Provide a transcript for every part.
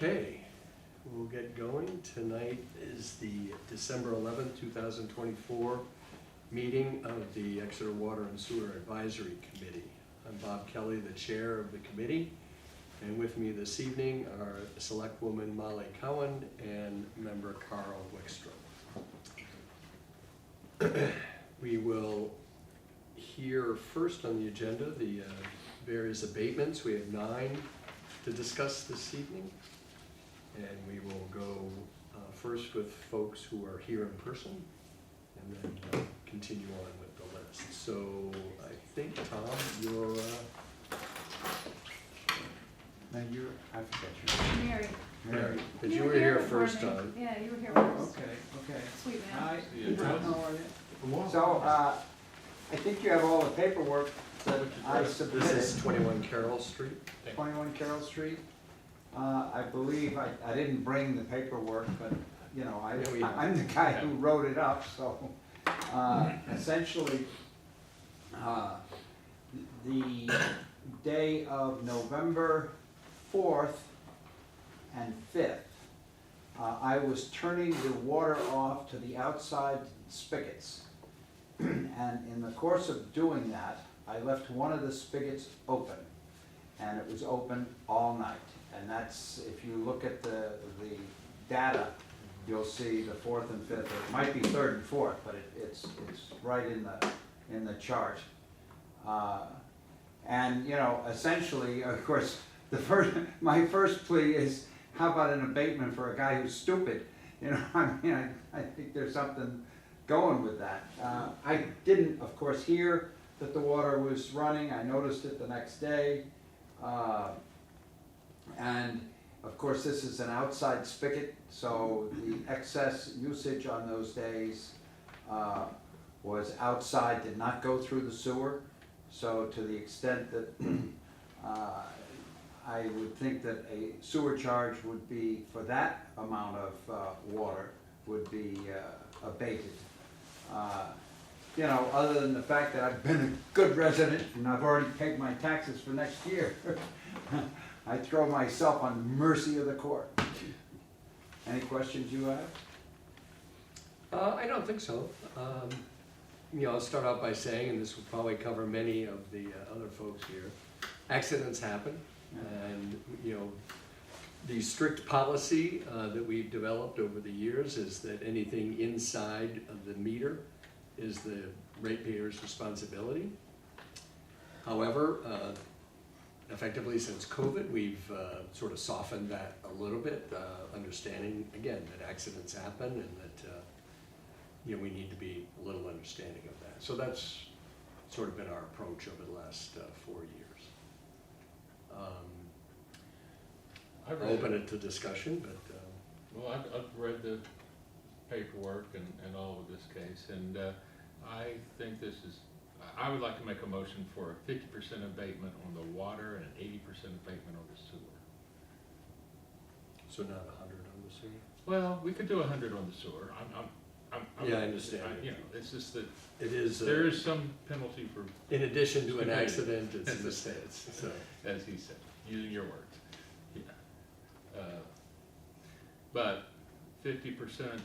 Okay, we'll get going. Tonight is the December 11th, 2024 meeting of the Exeter Water and Sewer Advisory Committee. I'm Bob Kelly, the chair of the committee, and with me this evening are Selectwoman Molly Cowan and member Carl Wickstrom. We will hear first on the agenda the various abatements. We have 9 to discuss this evening, and we will go first with folks who are here in person and then continue on with the list. So I think, Tom, you're Now I forget your name. Mary. but you were here first, before me. Tom. Yeah, you were here Oh, first. okay. Sweet man. Hi, Yeah. how are you? So, I think you have all the paperwork that I submitted. This is 21 Carroll Street. 21 Carroll Street. I believe, I didn't bring the paperwork, but, you know, Yeah, we have. I'm the guy who wrote it up, so, essentially, the day of November 4th and 5th, I was turning the water off to the outside spigots. And in the course of doing that, I left one of the spigots open, and it was open all night. And that's, if you look at the data, you'll see the 4th and 5th, or it might be 3rd and 4th, but it's right in the chart. And, you know, essentially, of course, my first plea is, how about an abatement for a guy who's stupid? You know, I mean, I think there's something going with that. I didn't, of course, hear that the water was running. I noticed it the next day. And of course, this is an outside spigot, so the excess usage on those days was outside, did not go through the sewer. So to the extent that I would think that a sewer charge would be, for that amount of water, would be abated. You know, other than the fact that I've been a good resident and I've already paid my taxes for next year, I throw myself on the mercy of the court. Any questions you have? I don't think so. You know, I'll start out by saying, and this will probably cover many of the other folks here, accidents happen, and, you know, the strict policy that we've developed over the years is that anything inside of the meter is the ratepayer's responsibility. However, effectively since COVID, we've sort of softened that a little bit, understanding, again, that accidents happen and that you know, we need to be a little understanding of that. So that's sort of been our approach over the last 4 years. I'll open it to discussion, but Well, I've read the paperwork and all of this case, and I think this is, I would like to make a motion for a 50% abatement on the water and an 80% abatement on the sewer. so not 100 on the sewer. Well, we could do 100 on the sewer. Yeah, I understand. You know, it's just that It is. there is some penalty for, In addition to an accident, it's a mistake. So, as he said, using your words. Yeah. But 50%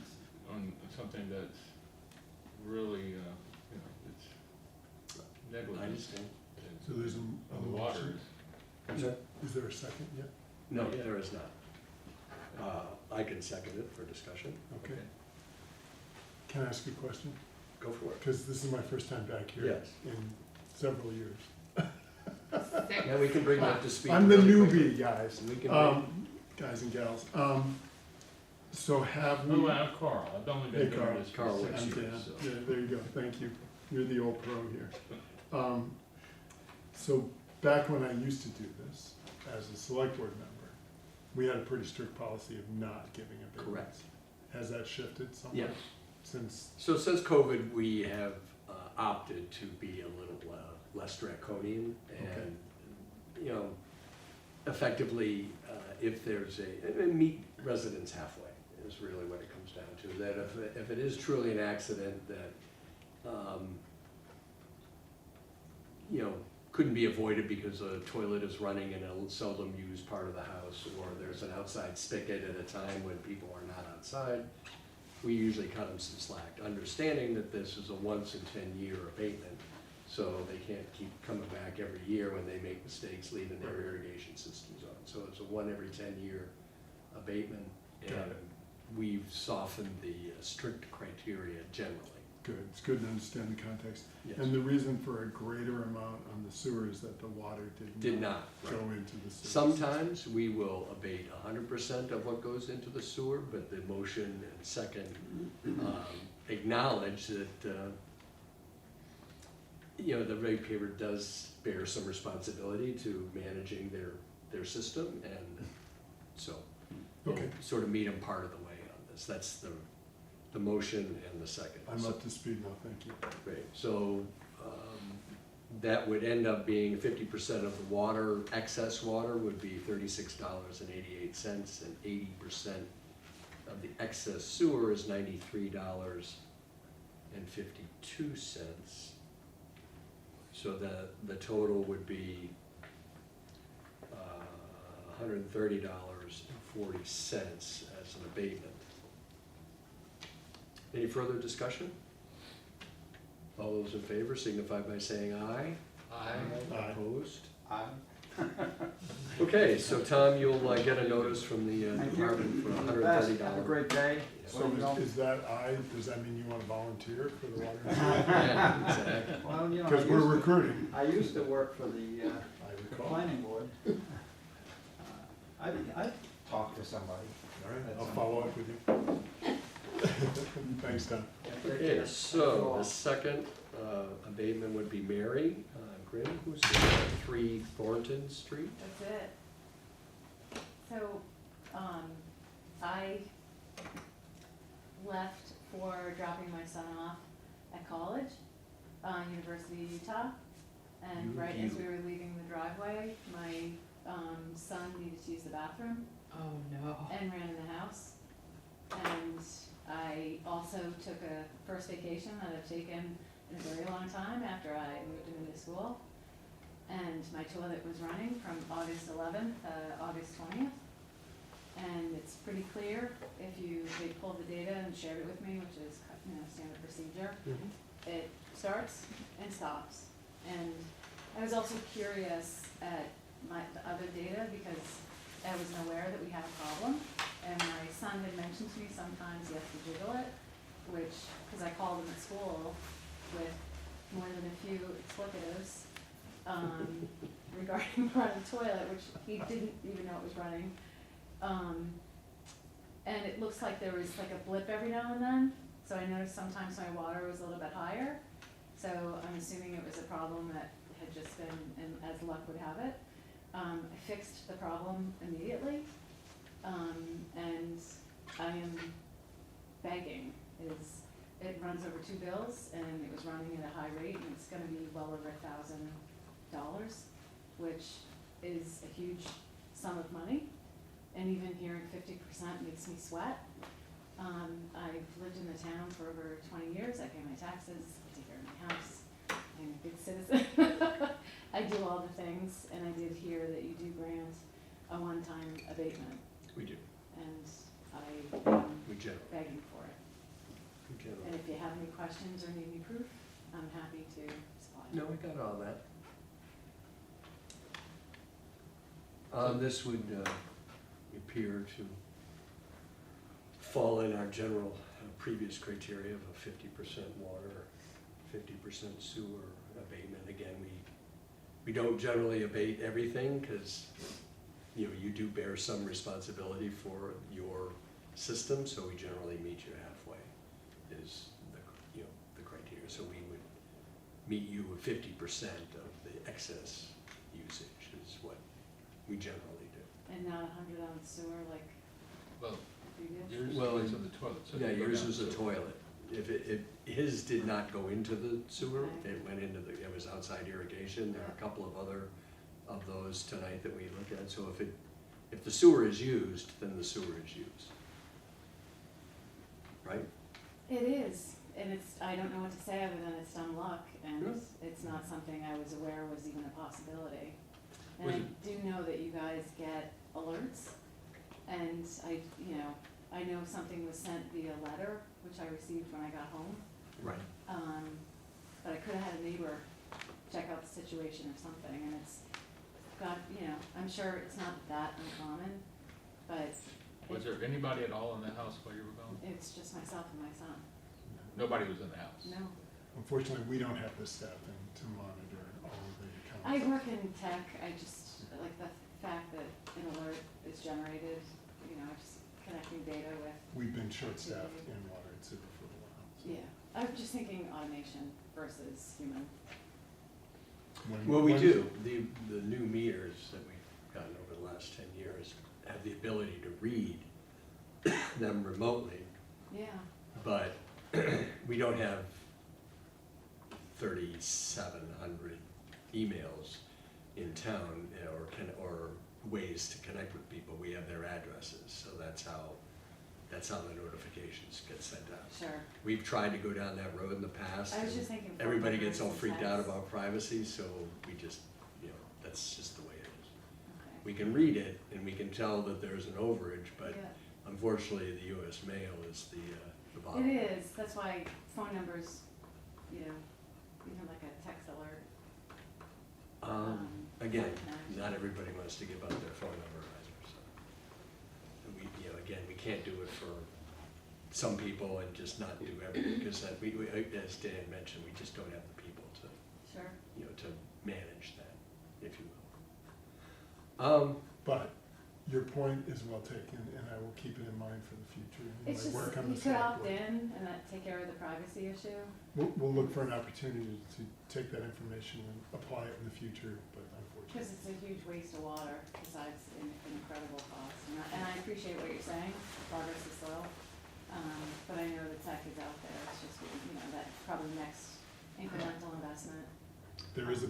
on something that's really, you know, it's negligent. I understand. So there's a On the water. Is there a second yet? No, there is not. I can second it for discussion. Okay. Can I ask you a question? Go for it. Because this is my first time back here Yes. in several years. Yeah, we can bring you up to speed. I'm the really quickly. newbie, guys. We can Guys and gals. So have Oh, we? Carl, I've only Hey, been doing Carl. this for Carl 6 Wicks. I'm years, Dan. so. Yeah, there you go. Thank you. You're the old pro here. So back when I used to do this as a select board member, we had a pretty strict policy of not giving abatements. Correct. Has that shifted somewhat? Yeah. Since, So since COVID, we have opted to be a little less draconian and, you know, effectively, if there's meet residents halfway is really what it comes down to. That if it is truly an accident that, you know, couldn't be avoided because a toilet is running in a seldom used part of the house, or there's an outside spigot at a time when people are not outside, we usually cut them some slack, understanding that this is a once in 10-year abatement, so they can't keep coming back every year when they make mistakes leaving their irrigation systems on. So it's a 1 every 10-year abatement, Got and it. we've softened the strict criteria generally. Good, it's good to understand the context. Yes. And the reason for a greater amount on the sewer is that the water Did not, right. go into the sewer. Sometimes we will abate 100% of what goes into the sewer, but the motion and second acknowledge that, the ratepayer does bear some responsibility to managing their system, and so we'll Okay. sort of meet them part of the way on this. That's the motion and the second. I'm So- up to speed now, thank you. Great, so, that would end up being 50% of the water, excess water would be $36.88, and 80% of the excess sewer is $93.52. So the total would be, $130.40 as an abatement. Any further discussion? All those in favor signify by saying aye. Aye. Aye. Opposed? Aye. Okay, so Tom, you'll get a notice from the Thank you. department for Best. $130. Have a great day. So Well, you know- is that does that mean you want to volunteer for the water? Yeah, exactly. Well, you know, Because we're recruiting, I used to work for the I recall. planning board. I'd talk to somebody. All right, I'll follow up with you. Thanks, Tom. Okay, so the second abatement would be Mary Grimm, who's at 3 Thornton Street. That's it. So, I left for dropping my son off at college, University of Utah. And right as we were leaving the driveway, my son needed to use the bathroom Oh, no. and ran in the house. And I also took a first vacation that I've taken in a very long time after I moved him into school. And my toilet was running from August 11th to August 20th. And it's pretty clear if they pulled the data and shared it with me, which is, standard procedure. It starts and stops. And I was also curious at the other data because I wasn't aware that we had a problem. And my son had mentioned to me sometimes he has to jiggle it, because I called him at school with more than a few explicatives regarding running the toilet, which he didn't even know it was running. And it looks like there was like a blip every now and then, so I noticed sometimes my water was a little bit higher. So I'm assuming it was a problem that had just been, and as luck would have it. I fixed the problem immediately, and I am begging. It runs over 2 bills, and it was running at a high rate, and it's gonna be well over $1,000, which is a huge sum of money. And even hearing 50% makes me sweat. I've lived in the town for over 20 years. I pay my taxes, I take care of my house. I'm a good citizen. I do all the things, and I did hear that you do grant a one-time abatement, We do, and I am we generally. begging for it. We generally. And if you have any questions or need any proof, I'm happy to supply. No, we got all that. This would appear to fall in our general previous criteria of a 50% water, 50% sewer abatement. Again, we don't generally abate everything because, you do bear some responsibility for your system, so we generally meet you halfway is the criteria. So we would meet you with 50% of the excess usage is what we generally do. And not 100 on the sewer like Well, previous? yours Well, was in the toilet, so. Yeah, you go yours down was a to- toilet. If his did not go into the sewer, Okay. it went into it was outside irrigation. There are a couple of other of those tonight that we look at. So if the sewer is used, then the sewer is used. Right? It is, and it's, I don't know what to say other than it's dumb luck, and Yeah. it's not something I was aware was even a possibility. And Was I it- do know that you guys get alerts, and I know something was sent via letter, which I received when I got home. Right. But I could've had a neighbor check out the situation or something, and it's got, I'm sure it's not that uncommon, but Was there anybody at all in the house while you were gone? it's just myself and my son. Nobody was in the house? No. Unfortunately, we don't have the staffing to monitor all of the accounts. I work in tech, I just, like the fact that an alert is generated, just connecting data with, We've been short-staffed in water and sewer for a while. so yeah. I'm just thinking automation versus human. Well, we when- do. The new meters that we've gotten over the last 10 years have the ability to read them remotely, Yeah, but we don't have 3,700 emails in town, or ways to connect with people. We have their addresses, so that's how the notifications get sent out. sure. We've tried to go down that road in the past. I was and just thinking. phone Everybody gets all numbers and freaked out texts. about privacy, so we just, that's just the way it is. Okay. We can read it and we can tell that there's an overage, but Yeah. unfortunately, the US mail is the bottom. It is, that's why phone numbers, even like a text alert. Again, connection. not everybody wants to give out their phone number either, so. And we, again, we can't do it for some people and just not do everything, because that, as Dan mentioned, we just don't have the people to, Sure. to manage that, if you will. But your point is well taken, and I will keep it in mind for the future. in It's my just, work on you the could select opt board. in and that take care of the privacy issue. We'll look for an opportunity to take that information and apply it in the future, but Because unfortunately. it's a huge waste of water besides an incredible cost. And I appreciate what you're saying, progress is slow. But I know the tech is out there, it's just, that probably next incremental investment. There is a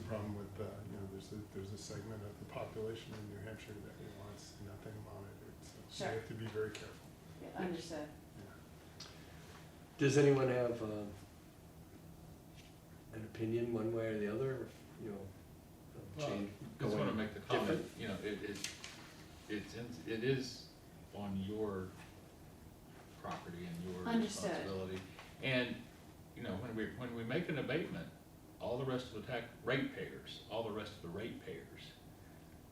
problem with, there's a segment of the population in New Hampshire that wants nothing monitored, so Sure. we have to be very careful. Yeah, understood. Yeah. Does anyone have an opinion one way or the other, of change? I just wanna going make the comment, different? it is on your property and your Understood. responsibility. And, when we make an abatement, all the rest of the all the rest of the ratepayers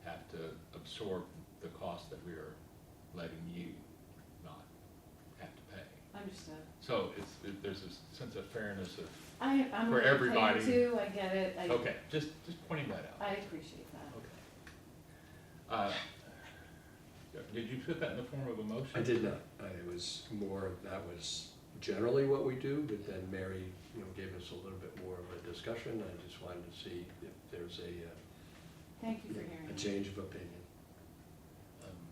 have to absorb the cost that we are letting you not have to pay. Understood. So there's a sense of fairness of, I'm For really everybody. paying too, I get it. okay, just pointing that out. I appreciate that. Okay. Did you put that in the form of a motion? I did not. It was more, that was generally what we do, but then Mary, gave us a little bit more of a discussion. I just wanted to see if there's Thank you for hearing a me. change of opinion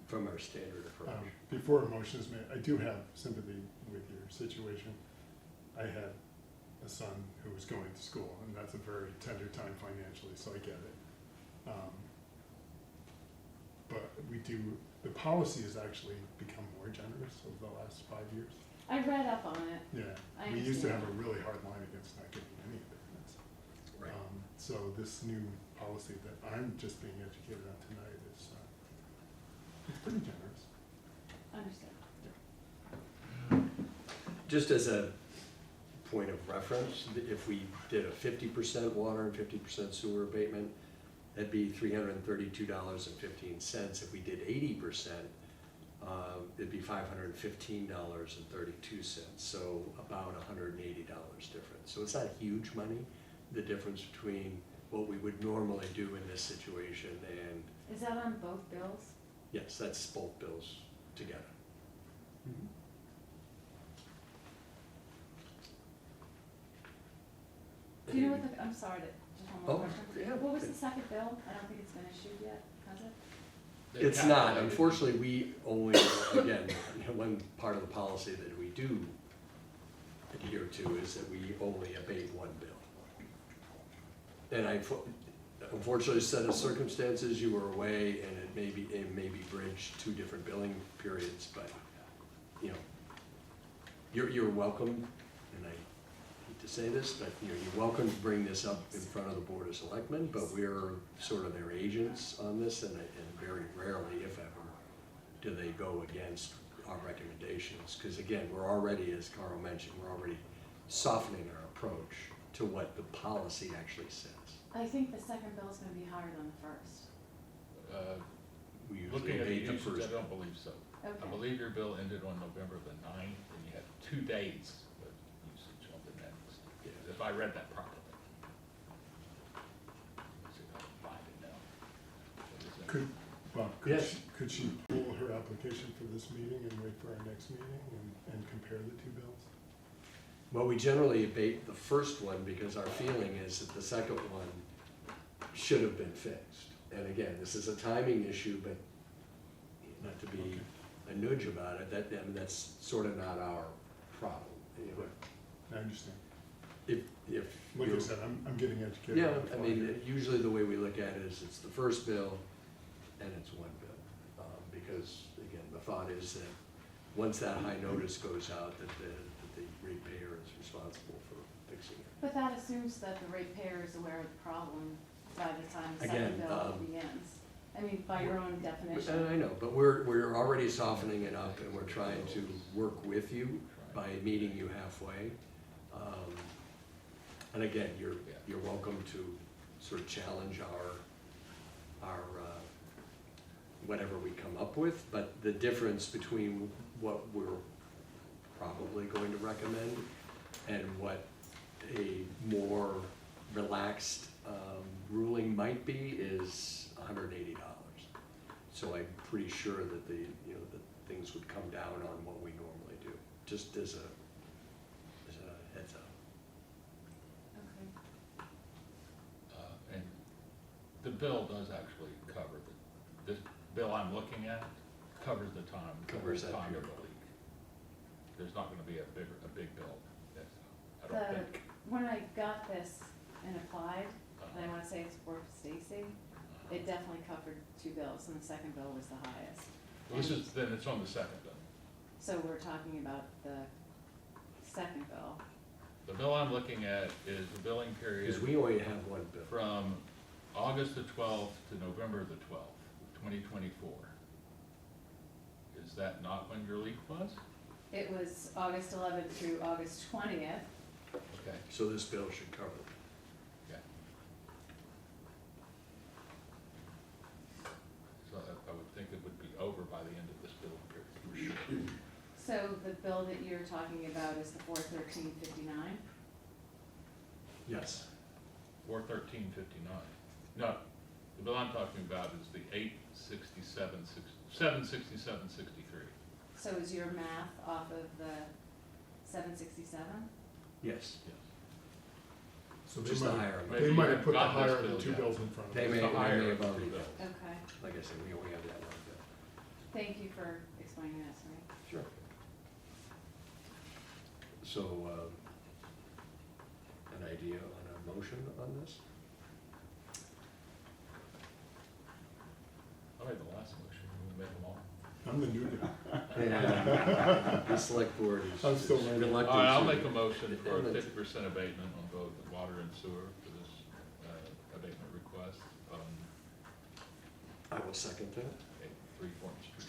from our standard approach. Before a motion is made, I do have sympathy with your situation. I had a son who was going to school, and that's a very tender time financially, so I get it. But the policy has actually become more generous over the last 5 years. I read up on it. Yeah, I we used to have a understand. really hard line against not giving any abatements. Right. So this new policy that I'm just being educated on tonight is, it's pretty generous. Understood. Just as a point of reference, if we did a 50% water and 50% sewer abatement, that'd be $332.15. If we did 80%, it'd be $515.32, so about $180 difference. So it's not huge money, the difference between what we would normally do in this situation and, Is that on both bills? yes, that's both bills together. Do you know what I'm sorry, just one more Oh, question. yeah. What was the second bill? I don't think it's been issued yet, has it? They It's not, calculated- unfortunately, we only, again, one part of the policy that we do adhere to is that we only abate one bill. And unfortunately, set of circumstances, you were away, and it may be bridged 2 different billing periods, but, you're welcome, and I hate to say this, but, you know, you're welcome to bring this up in front of the Board of Selectmen, but we're sort of their agents on this, and very rarely, if ever, do they go against our recommendations. Because again, we're already, as Carl mentioned, we're already softening our approach to what the policy actually says. I think the second bill's gonna be higher than the first. We usually Looking at the abate the usage, first. I don't believe so. I Okay. believe your bill ended on November the 9th, and you had 2 days of usage on the next, Yeah. if I read that properly. Let's see if I can find it now. It was in- Could, Bob, Yes. could she pull her application for this meeting and wait for our next meeting and compare the two bills? Well, we generally abate the first one because our feeling is that the second one should have been fixed. And again, this is a timing issue, but not to be a nudge about it, I mean, that's sort of not our problem. You know, I understand. if Like I you're- said, I'm getting educated. Yeah, on the I fly mean, here. usually the way we look at it is it's the first bill and it's one bill. Because, again, the thought is that once that high notice goes out, that the ratepayer is responsible for fixing it. But that assumes that the ratepayer is aware of the problem by the time the Again, second bill begins. I mean, by your own And definition. I know, but we're already softening it up and we're trying to work with you by meeting you halfway. And again, you're welcome to sort of challenge our whatever we come up with, but the difference between what we're probably going to recommend and what a more relaxed ruling might be is $180. So I'm pretty sure that that things would come down on what we normally do, just as a heads up. Okay. And the bill does actually cover this bill I'm looking at covers the time. Covers that time of period. the leak. There's not gonna be a big bill, I don't The, think. when I got this and applied, and I wanna say it's for Stacy, it definitely covered 2 bills, and the second bill was the highest. Well, then it's on the second bill. So we're talking about the second bill. The bill I'm looking at is the billing period Because we only have one bill. from August the 12th to November the 12th, 2024. Is that not when your leak was? It was August 11th through August 20th. Okay, So this bill should cover it. yeah. So I would think it would be over by the end of this billing period, for sure. So the bill that you're talking about is the 413.59? Yes. 413.59. No, the bill I'm talking about is the 767.63. So is your math off of the 767? Yes. Yes. So Just the higher amount. they Maybe might you have put the got this higher of the bill two yet. bills in front of They us. may, the they higher may of have the already two done. bills. Okay. Like I said, we only have that one bill. Thank you for explaining that to me. Sure. So, an idea on a motion on this? I made the last motion, we made them all. I'm the new guy. Yeah. The select board is I'm still learning. reluctant All right, I'll to- make a motion for a Yeah, 50% abatement on both water and sewer for this abatement request on I will second that. 3 Fourth Street.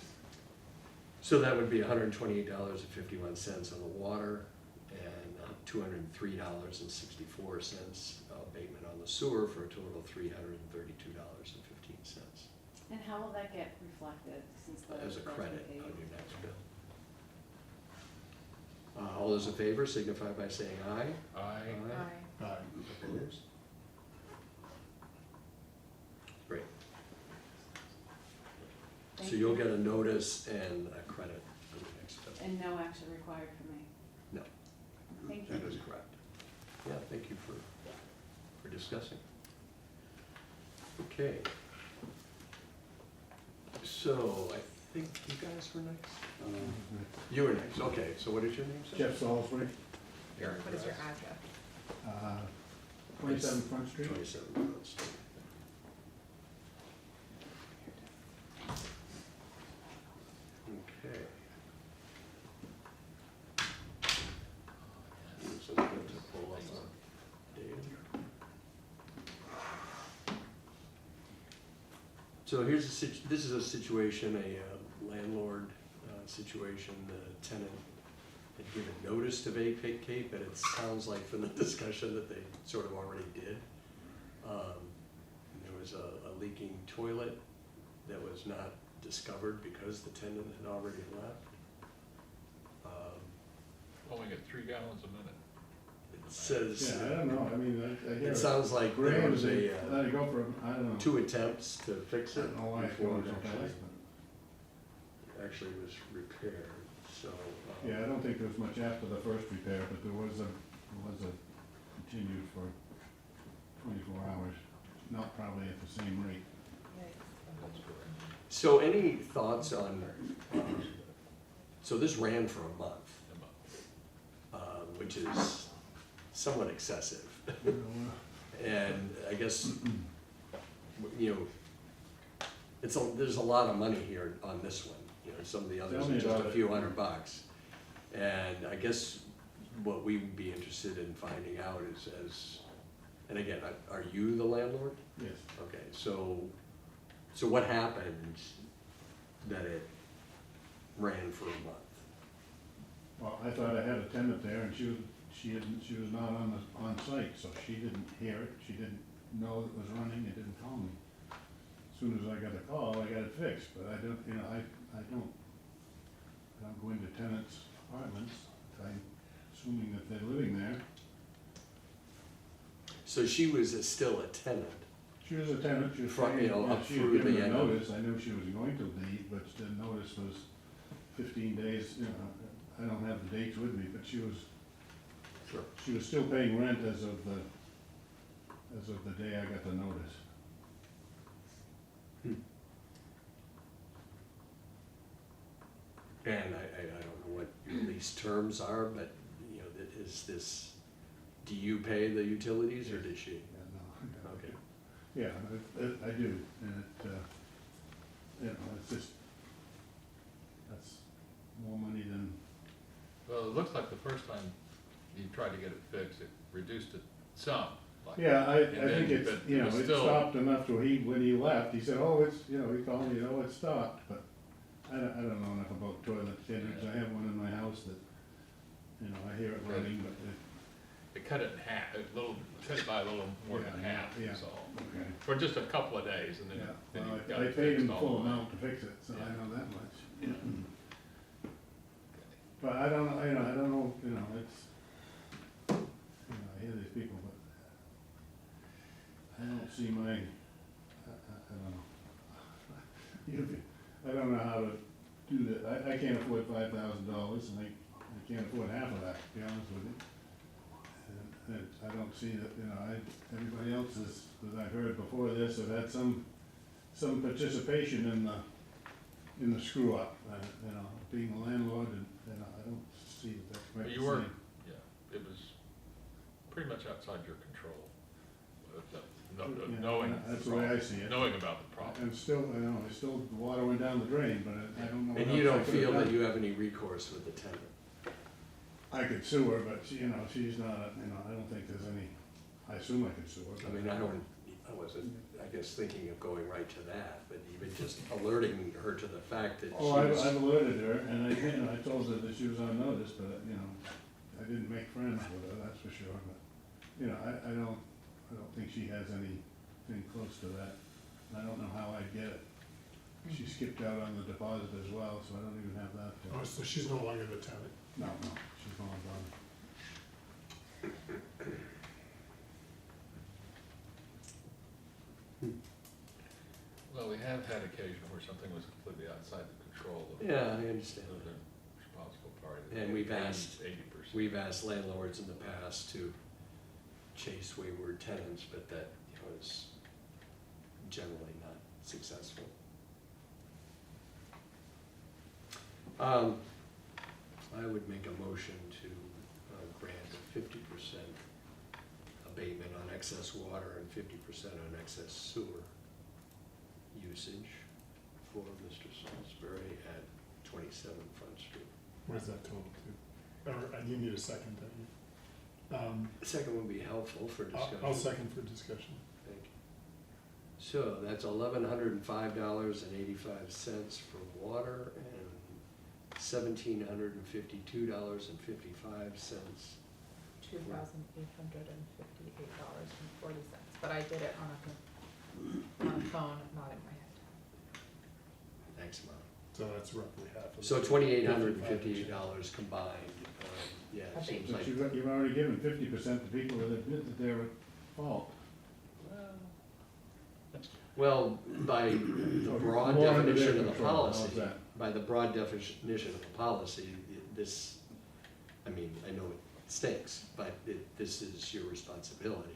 So that would be $128.51 on the water and $203.64 abatement on the sewer for a total of $332.15 And how will that get reflected since the as a bills were credit paid? on your next bill. All those in favor signify by saying aye. Aye. Aye. Aye. Opposed? Great. So Thank you'll you. get a notice and a credit for the next bill. And no action required from me. No, Thank that you. is correct. Yeah, thank you for discussing. Okay. So I think you guys were next? You were next, okay. So what is your name, sir? Jeff Salisbury, Eric What is your Rice. address? 27 Front Street. 27 Front Street. Okay. Here's So here's this is a situation, a landlord situation. The tenant had given notice to vacate, but it sounds like from the discussion that they sort of already did. There was a leaking toilet that was not discovered because the tenant had already left. Only get 3 gallons a minute. It says, Yeah, I don't know, I mean, I hear. it sounds like there Grand, was let it go for, I don't know. 2 attempts to fix I it don't know why it's before going it so fast, actually was repaired, so. but, yeah, I don't think there was much after the first repair, but there was a continued for 24 hours, not probably at the same rate. That's correct. So any thoughts on, so this ran for a month, which is somewhat excessive. You know, And I guess, you know, there's a lot of money here on this one. You know, some of the others Tell are me just about a it. few $100. And I guess what we would be interested in finding out is, and again, are you the landlord? Yes, Okay, so what happened that it ran for a month? well, I thought I had a tenant there, and she was not on site, so she didn't hear it, she didn't know it was running, and didn't call me. As soon as I got a call, I got it fixed, but I don't, you know, I don't go into tenants' apartments, I'm assuming that they're living there. So she was still a tenant. She was a tenant, she was From, paying, you know, yeah, up she had through given the a end of- notice, I knew she was going to leave, but the notice was 15 days, you know, I don't have the dates with me, but she was still paying rent as of the day I got the notice. And I don't know what your lease terms are, but, you know, is this, do you pay the utilities or did she? Yeah, no, Okay. yeah, I do, and it, you know, it's just, that's more money than, Well, it looks like the first time you tried to get it fixed, it reduced it some. Like, yeah, I And then- think it's, but you it know, was it still- stopped enough to where when he left, he said, oh, it's, you know, he called me, you know, it stopped, but I don't know enough about toilet standards, I have one in my house that, you know, I hear it running, but It cut it in half, cut it by a little more than Yeah, half, yeah. is all. okay. For just a couple of days, and then, Yeah, then well, you got I it paid him fixed all full the way. amount to fix it, so I Yeah. know that much. But I don't know, you know, it's, you know, I hear these people, but I don't see my, I don't know. I don't know how to do that, I can't afford $5,000, and I can't afford half of that, to be honest with you. And I don't see that, you know, everybody else is, that I've heard before this, have had some participation in the screw up, you know, being a landlord, and, you know, I don't see that that's quite But the you were, same. yeah, it was pretty much outside your control. Yeah, Knowing. that's the way I see it. Knowing about the problem. And still, you know, the water went down the drain, but I don't know. And what you else I don't could've feel that done. you have any recourse with the tenant? I could sue her, but she, you know, she's not, you know, I don't think there's any, I assume I could sue her. I but- mean, I wasn't, I guess, thinking of going right to that, but even just alerting her to the fact that Oh, I've she's, alerted her, and you know, I told her that she was on notice, but, you know, I didn't make friends with her, that's for sure, but, you know, I don't think she has anything close to that. I don't know how I'd get it. She skipped out on the deposit as well, so I don't even have that. Oh, so she's no longer the tenant. No, she's gone. Well, we have had occasion where something was completely outside the control of. yeah, I understand. Of the responsible party. And we've asked- 80%. We've asked landlords in the past to chase wayward tenants, but that, you know, is generally not successful. I would make a motion to grant a 50% abatement on excess water and 50% on excess sewer usage for Mr. Salisbury at 27 Front Street. What does that total to? Or, you need a second, don't you? The second would be helpful for discussion. I'll second for discussion. Thank So that's $1,105.85 for water and $1,752.55. $2,858.40, but I did it on a phone, not in my head. Thanks, Mom. So that's roughly half of. So $2,858 combined, yeah, it I think- seems But like, you've already given 50% to people that admit that they're at fault. well, by the broad More under definition their of the control, how's policy, that? by the broad definition of the policy, this, I mean, I know it stinks, but this is your responsibility.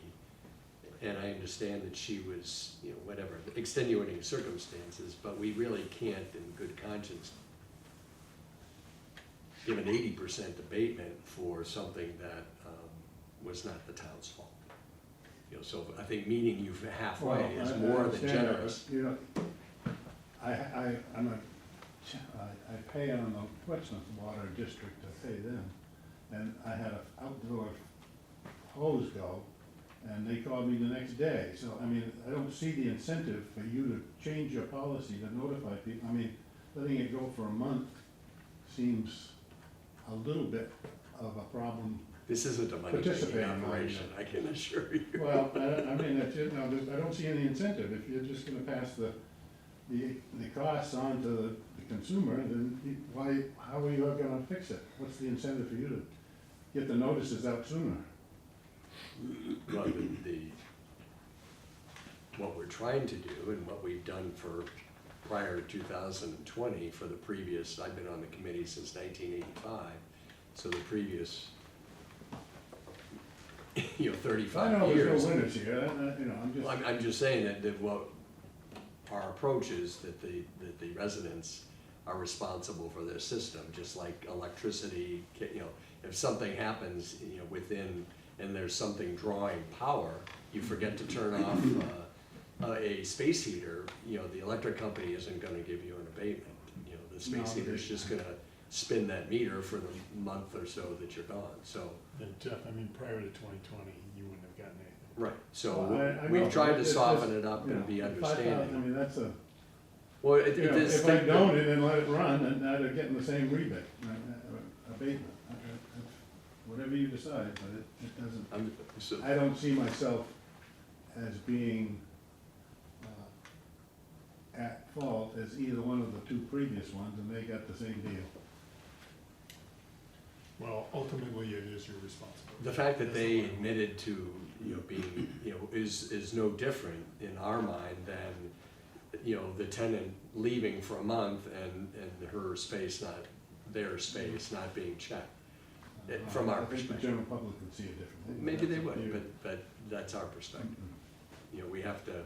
And I understand that she was, you know, whatever, extenuating circumstances, but we really can't in good conscience give an 80% abatement for something that was not the town's fault. You know, so I think meeting you halfway is Well, I more than understand that, generous. but, you know, I pay on the Portsmouth Water District, I pay them, and I had an outdoor hose go, and they called me the next day, so, I mean, I don't see the incentive for you to change your policy to notify people. I mean, letting it go for a month seems a little bit of a problem. This isn't a money-making Participating in operation, I can assure you. Well, I mean, that's, you know, I don't see any incentive. If you're just gonna pass the costs on to the consumer, then how are you gonna fix it? What's the incentive for you to get the notices out sooner? Well, what we're trying to do and what we've done for prior to 2020 for the previous, I've been on the committee since 1985, so the previous, 35 I know years. there's no winners here, you know, I'm just. Well, I'm just saying that what our approach is that the residents are responsible for their system, just like electricity, if something happens, within, and there's something drawing power, you forget to turn off a space heater, the electric company isn't gonna give you an abatement. The space No, heater's just gonna spin that meter for the month or so that you're gone, so. And Jeff, I mean, prior to 2020, you wouldn't have gotten anything. Right, so Well, I know, we've tried to it's soften just, it up and be you know, 5,000, I understanding. mean, that's a, Well, it you know, is. if I don't and then let it run, then they're getting the same rebate, abatement. Whatever you decide, but it doesn't, I don't see myself as being at fault as either one of the two previous ones, and they got the same deal. Well, ultimately, it is your responsibility. The fact that they admitted to, being, is no different in our mind than, the tenant leaving for a month and her space not, their space not being checked. From our I think the perspective. general public would see it differently. Maybe they That's up to you. would, but that's our perspective. Mhm. We have to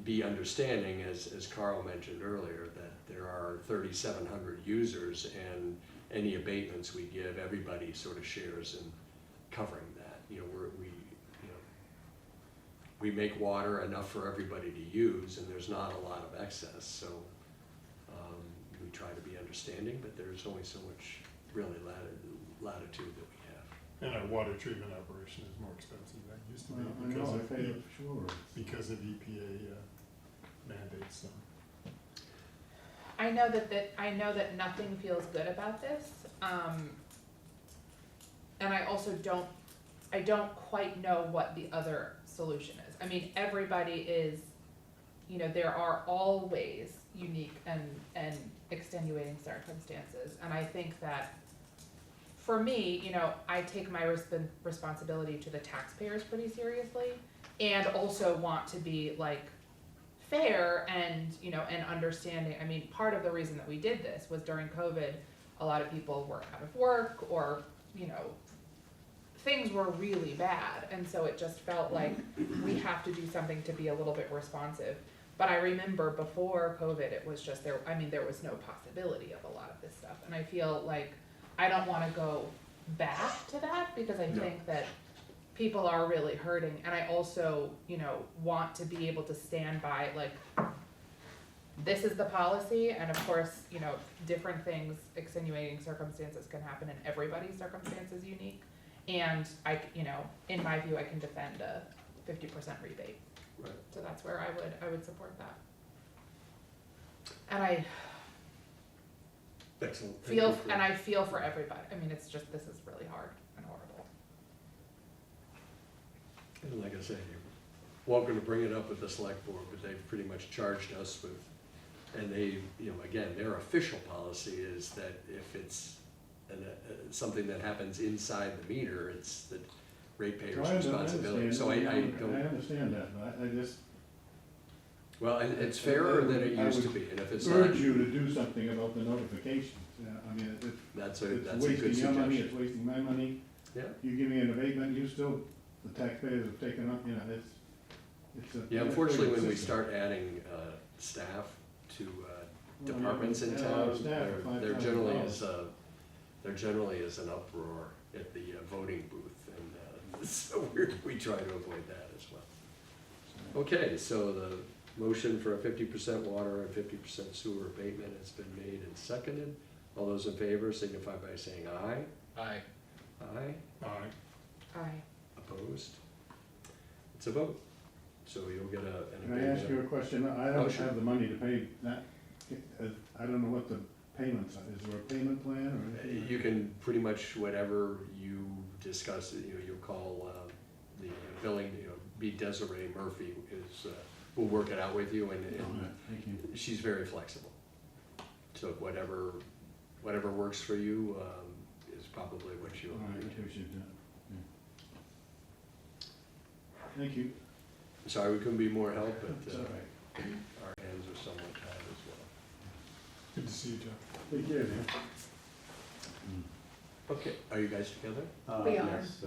be understanding, as Carl mentioned earlier, that there are 3,700 users, and any abatements we give, everybody sort of shares in covering that. We make water enough for everybody to use, and there's not a lot of excess, so we try to be understanding, but there's only so much really latitude that we have. And our water treatment operation is more expensive than it used to be Well, I because know, I of, pay it for sure. because of EPA mandates, so. I know that nothing feels good about this, and I also don't quite know what the other solution is. I mean, everybody is, there are always unique and extenuating circumstances, and I think that for me, I take my responsibility to the taxpayers pretty seriously, and also want to be like fair and, and understanding. I mean, part of the reason that we did this was during COVID, a lot of people were out of work, or, things were really bad, and so it just felt like we have to do something to be a little bit responsive. But I remember before COVID, it was just there was no possibility of a lot of this stuff, and I feel like I don't wanna go back to that, because I No. think that people are really hurting, and I also, want to be able to stand by, like, this is the policy, and of course, different things, extenuating circumstances can happen, and everybody's circumstance is unique. And in my view, I can defend a 50% rebate. Right. So that's where I would support that. And I Excellent. Thank feel, you for- and I feel for everybody, I mean, it's just, this is really hard and horrible. And like I say, you're welcome to bring it up with the select board, but they've pretty much charged us with, and they, you know, again, their official policy is that if it's something that happens inside the meter, it's the ratepayer's responsibility. So I don't, I understand that, but I just well, and it's fairer than it I used to would be, and if it's not, urge you to do something about the notifications. Yeah, I mean, that's it's a good wasting your money, suggestion. it's wasting my money. Yeah. You give me an abatement, you still, the taxpayers have taken up, you know, it's a. Yeah, unfortunately, when we system. start adding staff to Well, departments in yeah, a lot of town, staff at there $5,000. there generally is an uproar at the voting booth, and so we try to avoid that as well. Okay, so the motion for a 50% water and 50% sewer abatement has been made and seconded. All those in favor signify by saying aye. Aye. Aye. Aye. Aye. Opposed? It's a vote. So you'll get an Can I abatement. ask you a question? I Oh, don't sure. have the money to pay that. I don't know what the payments are. Is there a payment plan or anything? You can pretty much, whatever you discuss, you know, you'll call the billing, you know, be Desiree Murphy is, will work it out with you, and All right, thank you. she's very flexible. So whatever works for you is probably what you'll All right, agree I to. appreciate that. Yeah. Thank you. Sorry we couldn't be more help, It's but all right. our hands are somewhat tied as well. Good to see you, Jeff. Take care, man. Okay, are you guys together? We are. Yes,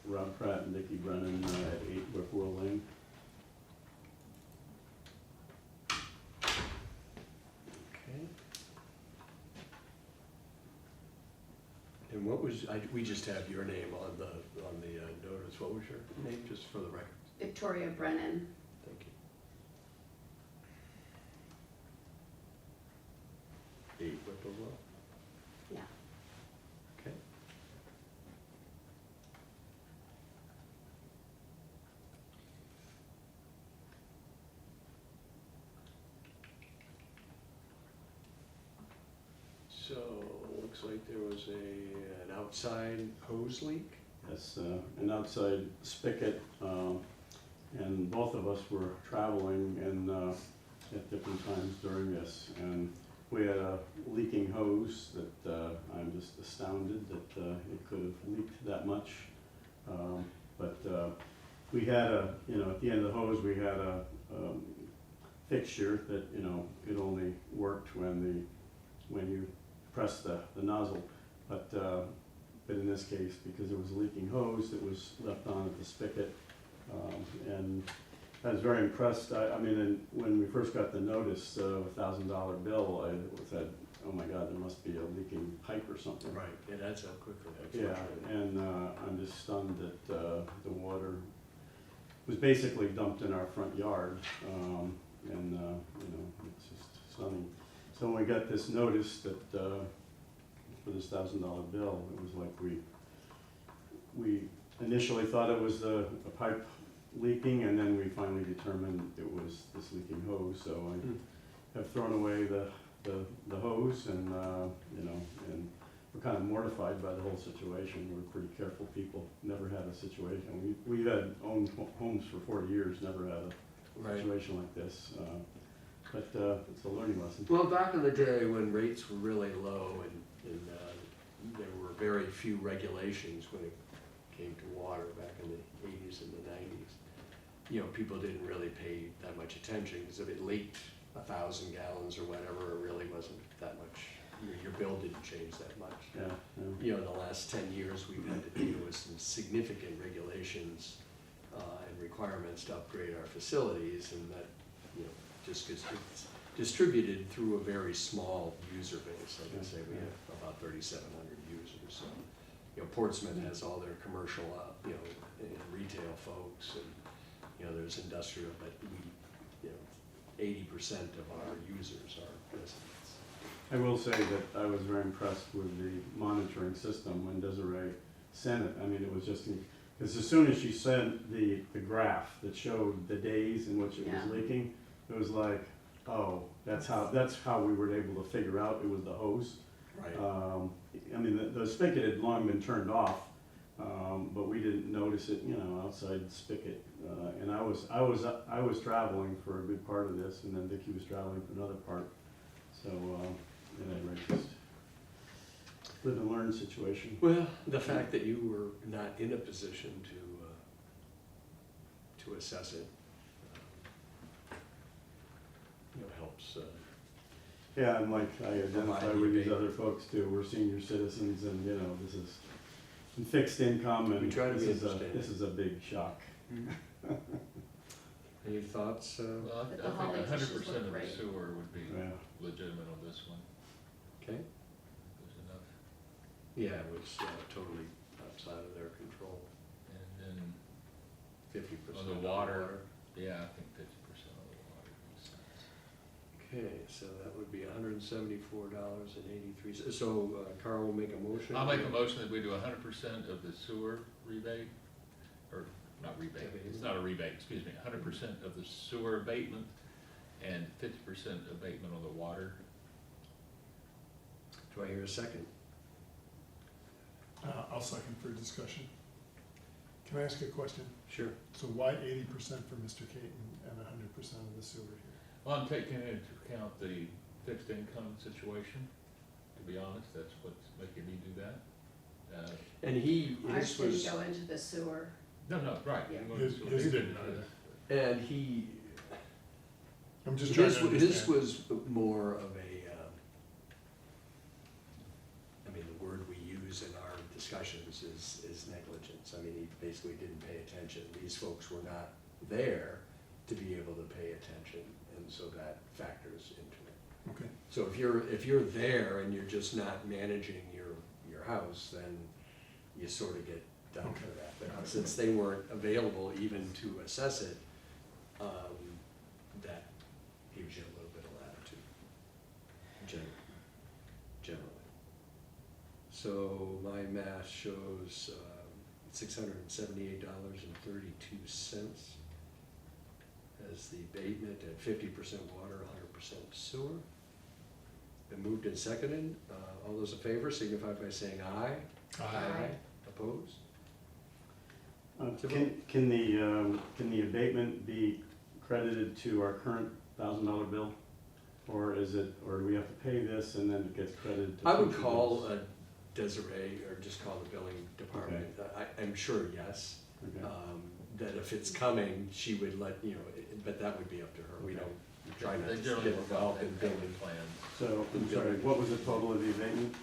Rob Pratt and Dickie Brennan at 8 Whippoorwill Lane. Okay. And what was, we just have your name on the notice. What was your name, just for the record? Victoria Brennan. Thank you. 8 Whippoorwill? Yeah. Okay. So, looks like there was an outside hose leak? Yes, an outside spigot, and both of us were traveling and at different times during this. And we had a leaking hose that I'm just astounded that it could have leaked that much. But we had at the end of the hose, we had a fixture that, it only worked when you press the nozzle. But in this case, because it was a leaking hose that was left on at the spigot, and I was very impressed. And when we first got the notice of $1,000 bill, I said, "Oh my God, there must be a leaking pipe or something." Right, it adds up quickly, Yeah, unfortunately. and I'm just stunned that the water was basically dumped in our front yard, it's just stunning. So when we got this notice that for this $1,000 bill, it was like we initially thought it was a pipe leaking, and then we finally determined it was this leaking hose. So I have thrown away the hose, and and we're kind of mortified by the whole situation. We're pretty careful people. Never had a situation. We've had owned homes for 40 years. Never had a Right. situation like this. But it's a learning lesson. Well, back in the day when rates were really low and there were very few regulations when it came to water back in the 80s and the 90s, people didn't really pay that much attention, because if it leaked 1,000 gallons or whatever, it really wasn't that much. Your bill didn't change that much. Yeah. In the last 10 years, we've had to deal with some significant regulations and requirements to upgrade our facilities, and that, just gets distributed through a very small user base. Like I say, we have about 3,700 users. So, Portsmouth has all their commercial, and retail folks, and, there's industrial, but 80% of our users are residents. I will say that I was very impressed with the monitoring system when Desiree sent it. I mean, it was just Because as soon as she sent the graph that showed the days in which it was Yeah. leaking, it was like, oh, that's how we were able to figure out it was the hose. Right. I mean, the spigot had long been turned off, but we didn't notice it, outside the spigot. And I was traveling for a good part of this, and then Vicki was traveling for another part. So, at any rate, just live and learn situation. Well, the fact that you were not in a position to assess it, helps. Yeah, and like I identify Provide with these rebate. other folks too, we're senior citizens and, this is fixed income and We try to be this understanding. is a big shock. Any thoughts? Well, But the I think holly 100% dishes look of the great. sewer would be Yeah. legitimate on this one. Okay. There's enough. Yeah, it was totally outside of their control. And then 50% on the water, yeah, I think 50% of the water makes sense. Okay, so that would be $174.83. So Carl will make a motion. I'll make a motion that we do 100% of the sewer rebate, or not rebate, it's not a rebate, excuse me, 100% of the sewer abatement and 50% abatement on the water. Do I hear a second? I'll second for discussion. Can I ask a question? Sure. So why 80% for Mr. Caton and 100% of the sewer here? Well, I'm taking into account the fixed income situation, to be honest, that's what's making me do that. And Ours this didn't was, go into the sewer. No, right. Yeah. His didn't either. and he, I'm just trying to understand. this was more of a, the word we use in our discussions is negligence. I mean, he basically didn't pay attention. These folks were not there to be able to pay attention, and so that factors into it. Okay. So if you're there and you're just not managing your house, then you sort of get done for that. But since they weren't available even to assess it, that gives you a little bit of latitude, generally. So my math shows $678.32 as the abatement at 50% water, 100% sewer. Been moved and seconded. All those in favor signify by saying aye. Aye. Opposed? Can the abatement be credited to our current $1,000 bill? Or do we have to pay this and then it gets credited to? I would future call bills? Desiree, or just call the billing department. I'm sure, yes, Okay. that if it's coming, she would let, but that would be up to her. We Okay. don't try not They to generally get work involved out in payment billing. plans. So, I'm sorry, what was the total of the abatement?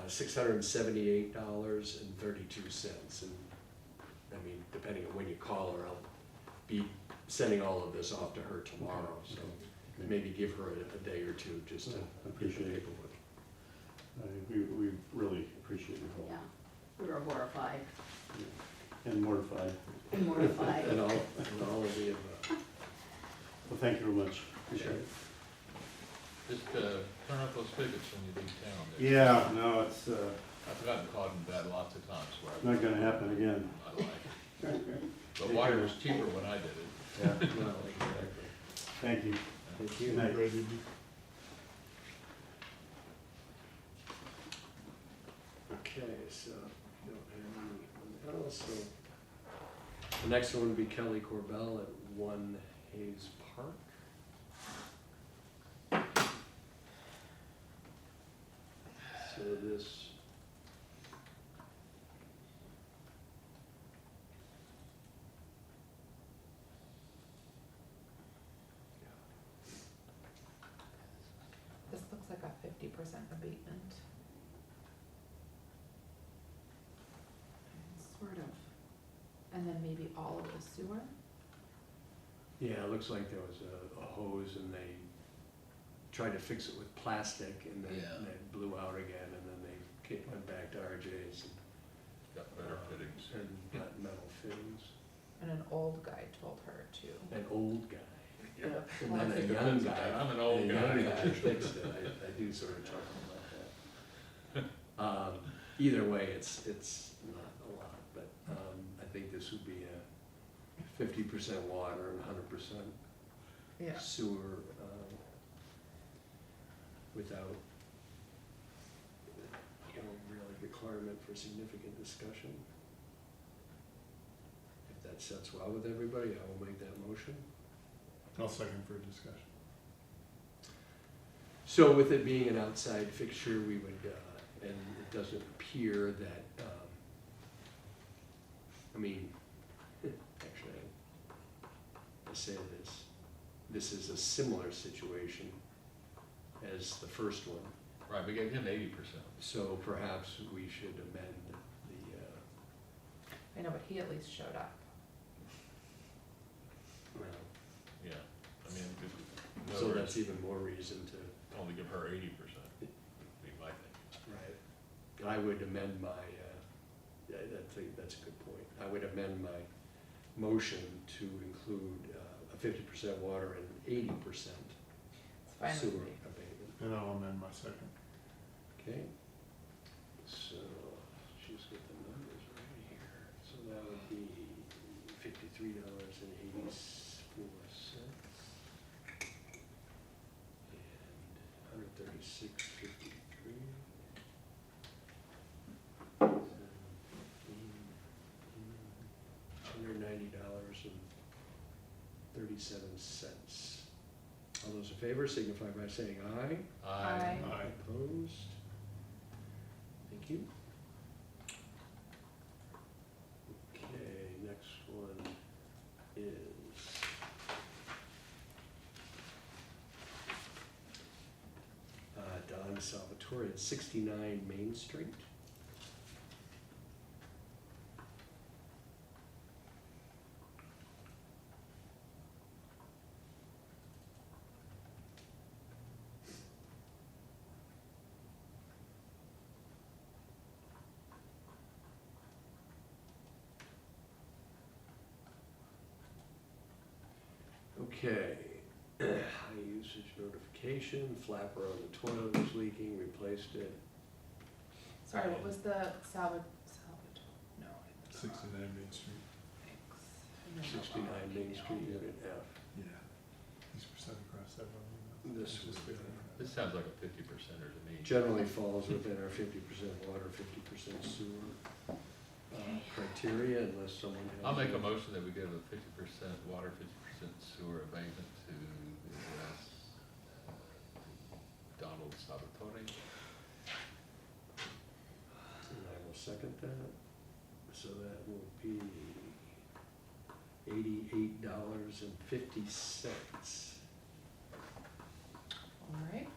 $678.32, and, depending on when you call her, I'll be sending all of this off to her tomorrow, so Okay. maybe give her a day or two just to I get the appreciate it. paperwork. We really appreciate your help. Yeah, we were horrified And mortified. and mortified. And all of the above. Well, thank you very much. Appreciate it. Just turn off those spigots when you leave town. Yeah, no, it's I've gotten caught in that lots of times where I. not gonna happen again. I like it. But water was cheaper when I did it. Yeah. No, exactly. Thank you. Thank Good you. night. Great evening. Okay, so, don't have anyone else, so. The next one would be Kelly Corbell at 1 Hayes Park. So this. This looks like a 50% abatement. Sort of. And then maybe all of the sewer? Yeah, it looks like there was a hose and they tried to fix it with plastic and then Yeah. they blew out again, and then they went back to RJ's Got better fittings. and got metal fittings. And an old guy told her to. An old guy. Get a And then a plastic- young guy. I'm an old a guy. young guy fixed it. I do sort of chuckle about that. Either way, it's not a lot, but this would be a 50% water and 100% Yeah. sewer, without, really requirement for significant discussion. If that sets well with everybody, I will make that motion. I'll second for discussion. So with it being an outside fixture, we would, and it doesn't appear that, actually, I say this is a similar situation as the first one. Right, we gave him 80%. So perhaps we should amend the, I know, but he at least showed up. well, Yeah, I mean, in so other that's words, even more reason to, only give her 80%, would be my thing. right. I would amend my, that's a good point. I would amend my motion to include a 50% water and 80% It's fine sewer with me. abatement. And I'll amend my second. Okay, so, she's got the numbers right here, so that would be $53.84. And $136.53. $190.37. All those in favor signify by saying aye. Aye. Aye. Opposed? Thank you. Okay, next one is Don Salvatore at 69 Main Street. Okay, high usage notification, flapper on the toilet was leaking, replaced it. Sorry, what was the Salvatore? No. 69 Main Street. Thanks. 69 Main Street, Unit F. Yeah. He's percent across that one. This It's just was, This sounds like a 50%er to me. generally falls within our 50% water, 50% sewer criteria unless someone has. I'll make a motion that we give a 50% water, 50% sewer abatement to Donald Salvatore. And I will second that. So that will be $88.50. All right.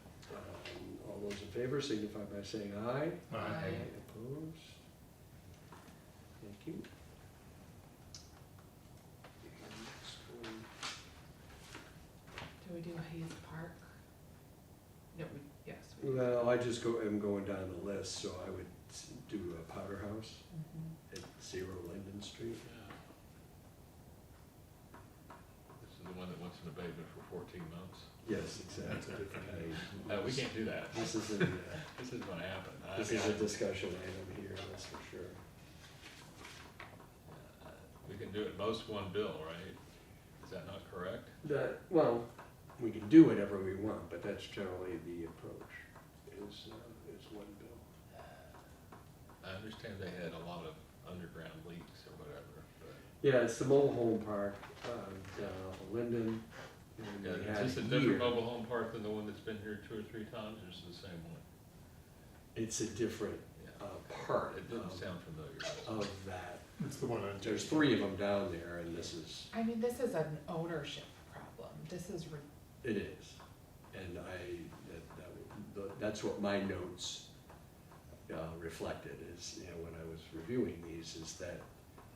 All those in favor signify by saying aye. Aye. Opposed? Thank you. Next one. Do we do Hayes Park? No, yes. We do. Well, I just am going down the list, so I would do a Powder House Mhm. at 0 Linden Street. This is the one that wants an abatement for 14 months. Yes, exactly. We can't do that. This isn't, This isn't gonna happen. this is a discussion item here, that's for sure. We can do it most one bill, right? Is that not correct? Well, we can do whatever we want, but that's generally the approach, is one bill. I understand they had a lot of underground leaks or whatever, but. Yeah, it's the mobile home park, down off of Linden. And Yeah, they is had this a different here- mobile home park than the one that's been here 2 or 3 times, or is it the same one? It's a different Yeah. part It didn't sound familiar. of that. It's the one on. There's 3 of them down there, and this is, I mean, this is an ownership problem. This is, it is. And that's what my notes reflected, is, when I was reviewing these, is that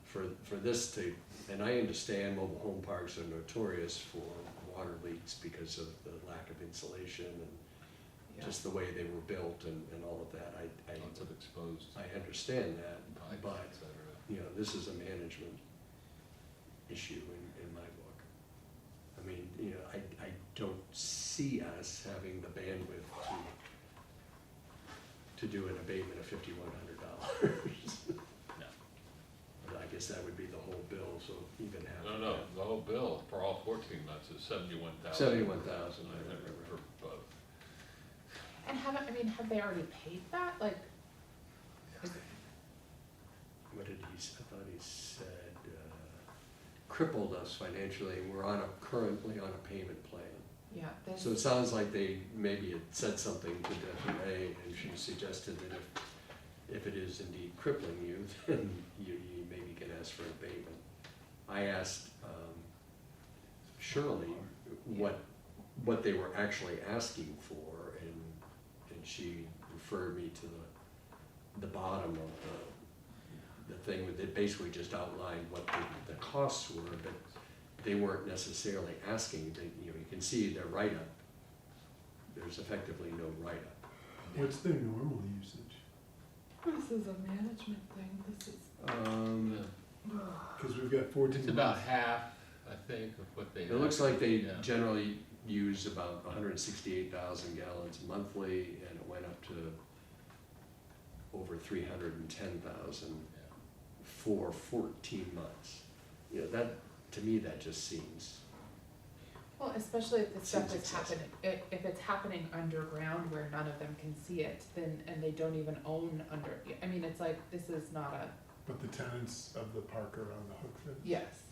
for this to, and I understand mobile home parks are notorious for water leaks because of the lack of insulation and yeah. just the way they were built and all of that. Lots of exposed I understand that, pipes, but, et cetera. this is a management issue in my book. I mean, I don't see us having the bandwidth to do an abatement of $5,100. No. But I guess guess that would be the whole bill, so even half. No, of no, that. the whole bill for all 14 months is 71,000. 71,000, I remember. For both. And have they already paid that? Like, What did he, I thought he said, crippled us financially, and we're currently on a payment plan. yeah, there's, So it sounds like they maybe had said something to Desiree, and she suggested that if it is indeed crippling you, then you maybe can ask for abatement. I asked Shirley what they were actually asking for, and she referred me to the bottom of the thing that basically just outlined what the costs were, but they weren't necessarily asking. You can see their write-up. There's effectively no write-up. What's their normal usage? this is a management thing, this is, Because we've got 14 It's about months. half, I think, of what they. It looks like they Yeah. generally use about 168,000 gallons monthly, and it went up to over 310,000 for 14 months. You know, that, to me, that just seems, well, especially if the stuff Seems is happening, if it's happening underground where none of them can see it, then, and they don't even own I mean, it's like, this is not a, But the tenants of the park are on the hook for this? yes.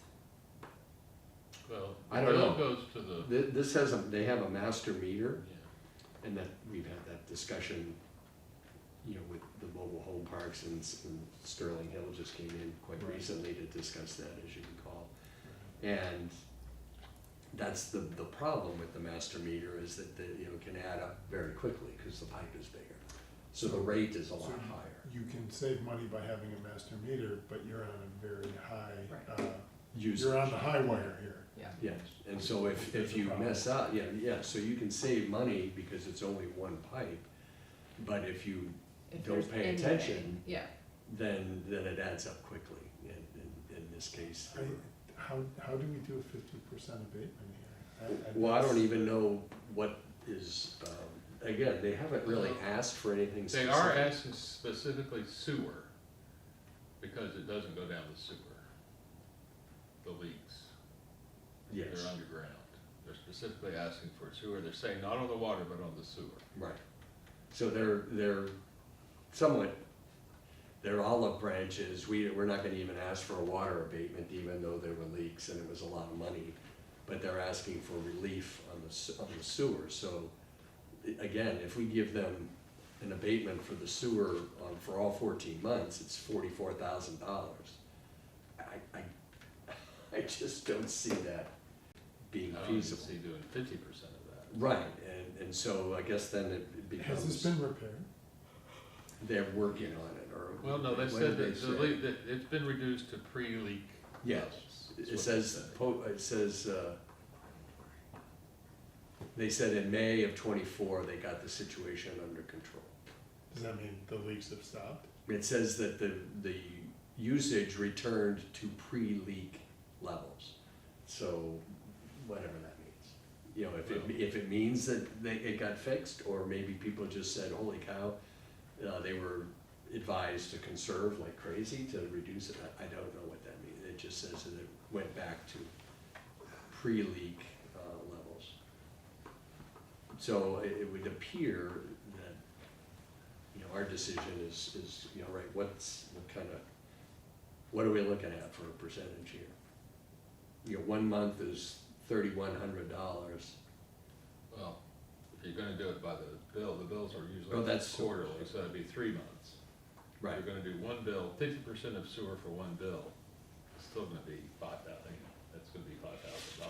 Well, I the don't bill know. goes to the, this has, they have a master meter, yeah. and that, we've had that discussion, with the mobile home parks, and Sterling Hill just came in quite Right. recently to discuss that, as you recall. And that's the problem with the master meter, is that it can add up very quickly, because the pipe is bigger. So the rate is a lot So higher. You can save money by having a master meter, but you're on a very high, Right. you're on the high wire here. Yeah. Yes, and so if you mess up, so you can save money because it's only one pipe, but if you If don't there's pay anything, attention, yeah, then it adds up quickly, in this case. How do we do a 50% abatement here? Well, I don't even know what is, again, they haven't really asked for anything They specific. are asking specifically sewer, because it doesn't go down the sewer. The leaks, Yes, they're underground. They're specifically asking for sewer. They're saying not on the water, but on the sewer. right. So they're somewhat, they're olive branches. We're not gonna even ask for a water abatement, even though there were leaks and it was a lot of money. But they're asking for relief on the sewer. So again, if we give them an abatement for the sewer for all 14 months, it's $44,000. I just don't see that being I don't even feasible. see doing 50% of that. Right, and so I guess then it becomes. Has this been repaired? They're working on it, or. Well, no, they what said did that say? the leak, that it's been reduced to pre-leak Yes, levels. is it what says, they say. they said in May of '24, they got the situation under control. Does that mean the leaks have stopped? It says that the usage returned to pre-leak levels, so whatever that means. If it means that it got fixed, or maybe people just said, holy cow, they were advised to conserve like crazy to reduce it, I don't know what that means. It just says that it went back to pre-leak levels. So it would appear that, our decision is, right, what are we looking at for a percentage here? 1 month is $3,100. Well, if you're gonna do it by the bills are usually Oh, that's quarterly, so that'd be 3 months. Right. If you're gonna do one bill, 50% of sewer for one bill, it's still gonna be $5,000, that's gonna be $5,000.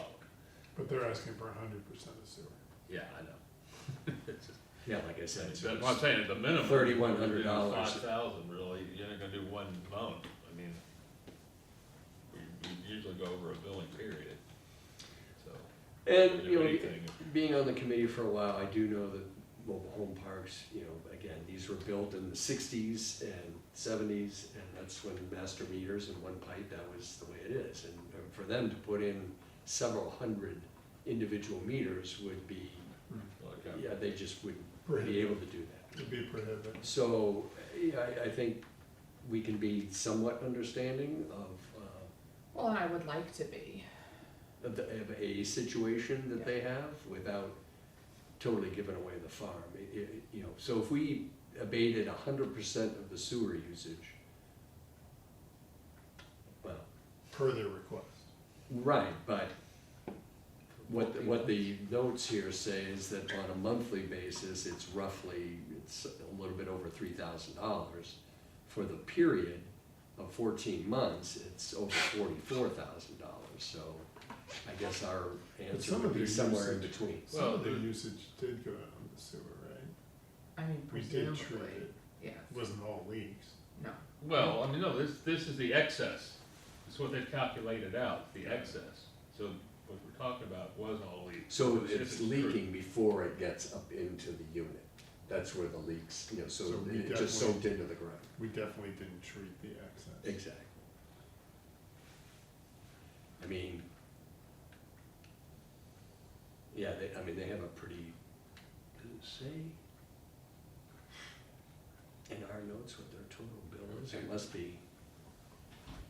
But they're asking for 100% of sewer. Yeah, I know. It's just- Yeah, like I said, That's what I'm saying, at the minimum. $3,100. 5,000 really, you're not gonna do one month, I mean, you usually go over a billing period, so. And, do anything. being on the committee for a while, I do know that mobile home parks, again, these were built in the 60s and 70s, and that's when master meters and one pipe, that was the way it is. And for them to put in several hundred individual meters would be, Like, they just wouldn't be Prohibitive. able to do that. It'd be prohibitive. So, I think we can be somewhat understanding of Well, and I would like to be. of a situation that they have without totally giving away the farm. You know, so if we abated 100% of the sewer usage, well, Per their request. right, but what the notes here say is that on a monthly basis, it's a little bit over $3,000. For the period of 14 months, it's over $44,000. So I guess our answer some would of be their somewhere in usage- between. Some of their Well, usage did go down the sewer, right? I mean, We did treat presumably, it, yes, it wasn't all leaks. no. Well, I mean, no, this is the excess. It's what they've calculated out, the excess. So what we're talking about was all leaks. So If it's true. leaking before it gets up into the unit. That's where the leaks, you know, so So we it just definitely- soaked into the ground. We definitely didn't treat the excess. Exactly. I mean, yeah, they have a pretty, does it say in our notes what their total bill is? It must be,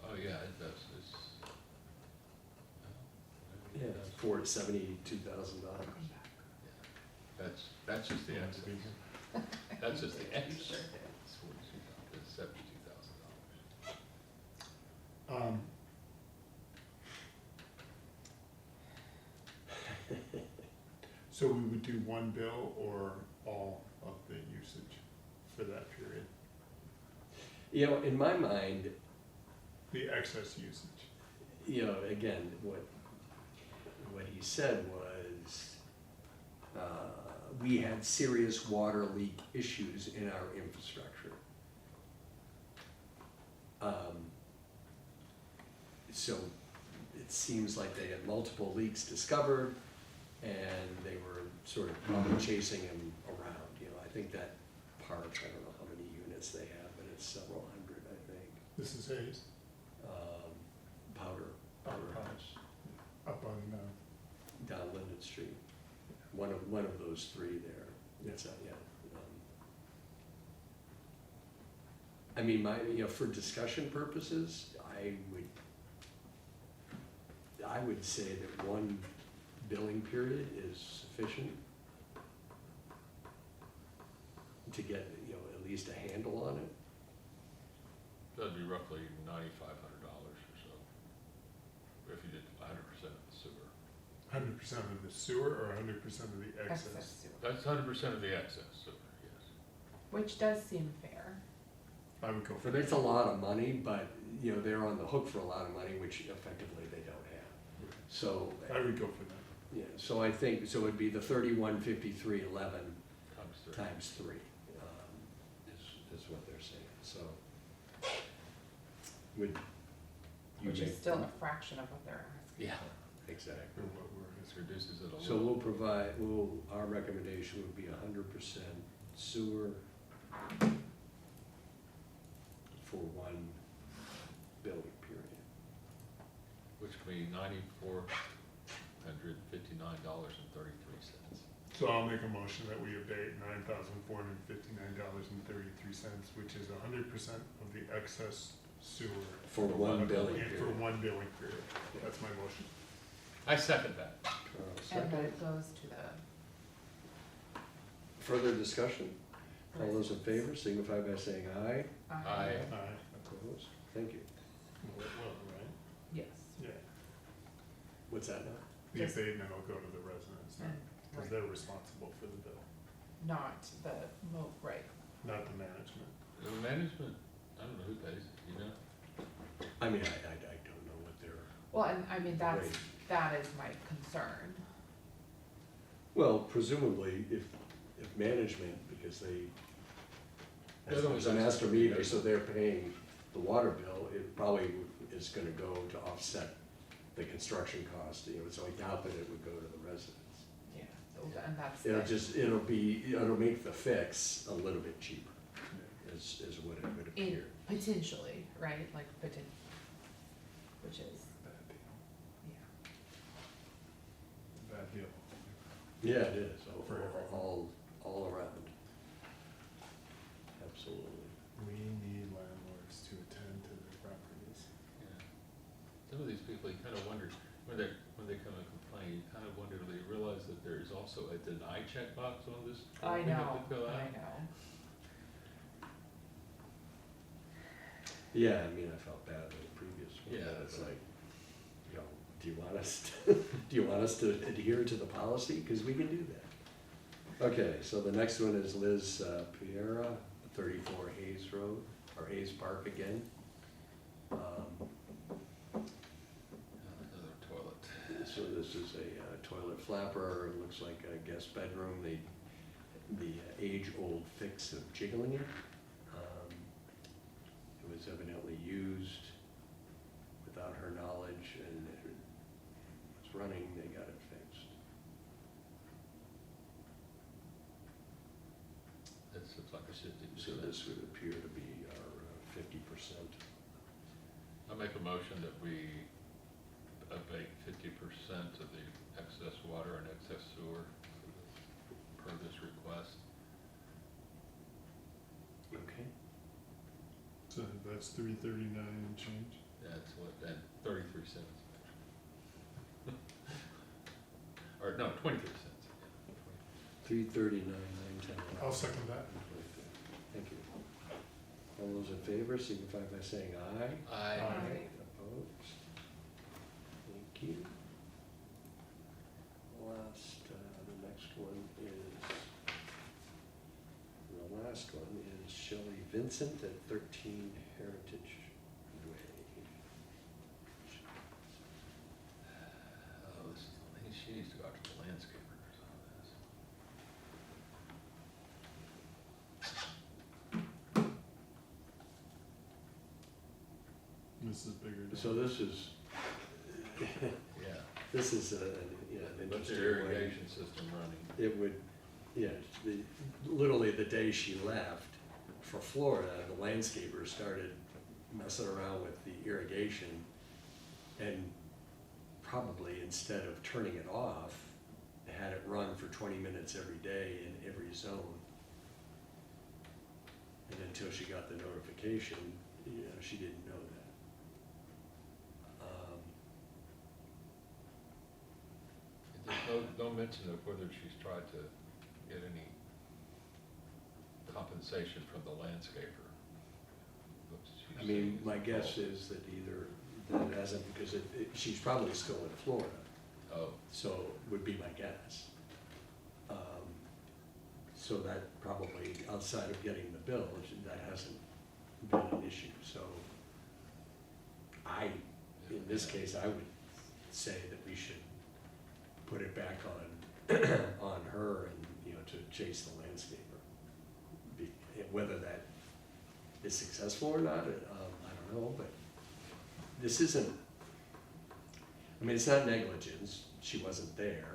Oh, yeah, it does, yeah, it's $72,000. That's just the Yeah, excess. it's That's just the You excess. sure did. It's $72,000. So we would do one bill or all of the usage for that period, You know, in my mind, the excess usage. you know, again, what he said was, we had serious water leak issues in our infrastructure. So it seems like they had multiple leaks discovered, and they were sort of probably chasing him around, you know. I think that park, I don't know how many units they have, but it's several hundred, I think. This is Hayes, Powder House, up on, down Linden Street. One of those three there. It's, yeah. I mean, you know, for discussion purposes, I would say that one billing period is sufficient to get, you know, at least a handle on it. That'd be roughly $9,500 or so, if you did 100% of the sewer. 100% of the sewer or 100% of the excess? Excess sewer, That's 100% of the excess sewer, yes. which does seem fair. I would go for But that. it's a lot of money, but, you know, they're on the hook for a lot of money, which effectively they don't have. So, I would go for that. yeah, so I think, so it'd be the 315311 Times three. times three, is what they're saying, so. Would you Which make? is still a fraction of what they're asking. Yeah, exactly. Or what we're, This reduces it a So little. our recommendation would be 100% sewer for one billing period. Which would be $9,459.33. so I'll make a motion that we abate $9,459.33, which is 100% of the excess sewer. For one billing And for period. one billing period. That's my motion. I second that. And then Second, it goes to the, further discussion? All those in favor signify by saying aye. Aye. Aye. Opposed? Thank you. Well, right? yes, Yeah. What's that now? The Just- abatement will go to the residents, and, because right, they're responsible for the bill, not the, right, not the management. The management, I don't know who pays it, you know? I mean, I don't know what they're, well, and I mean, Right. that is my concern. well, presumably, if management, because they, They're the ones as a that's- master meter, so they're paying the water bill, it probably is gonna go to offset the construction cost, you know, so I doubt that it would go to the residents. Yeah, and that's It'll make the fix a little bit cheaper, is what it would appear. potentially, right, like which is, Bad deal. yeah. Bad deal. Yeah, it is, For everyone. all around. Absolutely. We need landlords to attend to their properties. Yeah. Some of these people, you kind of wonder, when they come and complain, you kind of wonder, do they realize that there is also a deny checkbox on this? I form we have know, to fill out? I know. Yeah, I mean, I felt bad with the previous one, Yeah, but it's but- like, you know, do you want us to, do you want us to adhere to the policy? Because we can do that. Okay, so the next one is Liz Piera, 34 Hayes Road, or Hayes Park again. Another toilet. So this is a toilet flapper, it looks like a guest bedroom, the age-old fix of jiggling it. It was evidently used without her knowledge, and it was running, they got it fixed. This looks like a 50%. So this would appear to be our 50%. I make a motion that we abate 50% of the excess water and excess sewer per this request. Okay. So that's 339 and change. That's what, and 33 cents. Or no, 23 cents. 339, 910. I'll second that. Thank you. All those in favor signify by saying aye. I, Aye. Opposed? Thank you. Last, the next one is, the last one is Shelley Vincent at 13 Heritage Way. oh, this is, I think she needs to go out to the landscapers on this. This is bigger. than- So this is, Yeah. this is an Let interesting the way. irrigation system running. It would, yeah, literally the day she left for Florida, the landscaper started messing around with the irrigation, and probably instead of turning it off, had it run for 20 minutes every day in every zone. And until she got the notification, you know, she didn't know that. There's no mention of whether she's tried to get any compensation from the landscaper. I mean, my guess is that either that hasn't, because she's probably still in Florida, Oh, so would be my guess. So that probably, outside of getting the bill, that hasn't been an issue, so in this case, I would say that we should put it back on, on her and, you know, to chase the landscaper. Whether that is successful or not, I don't know, but this isn't, I mean, it's not negligence, she wasn't there.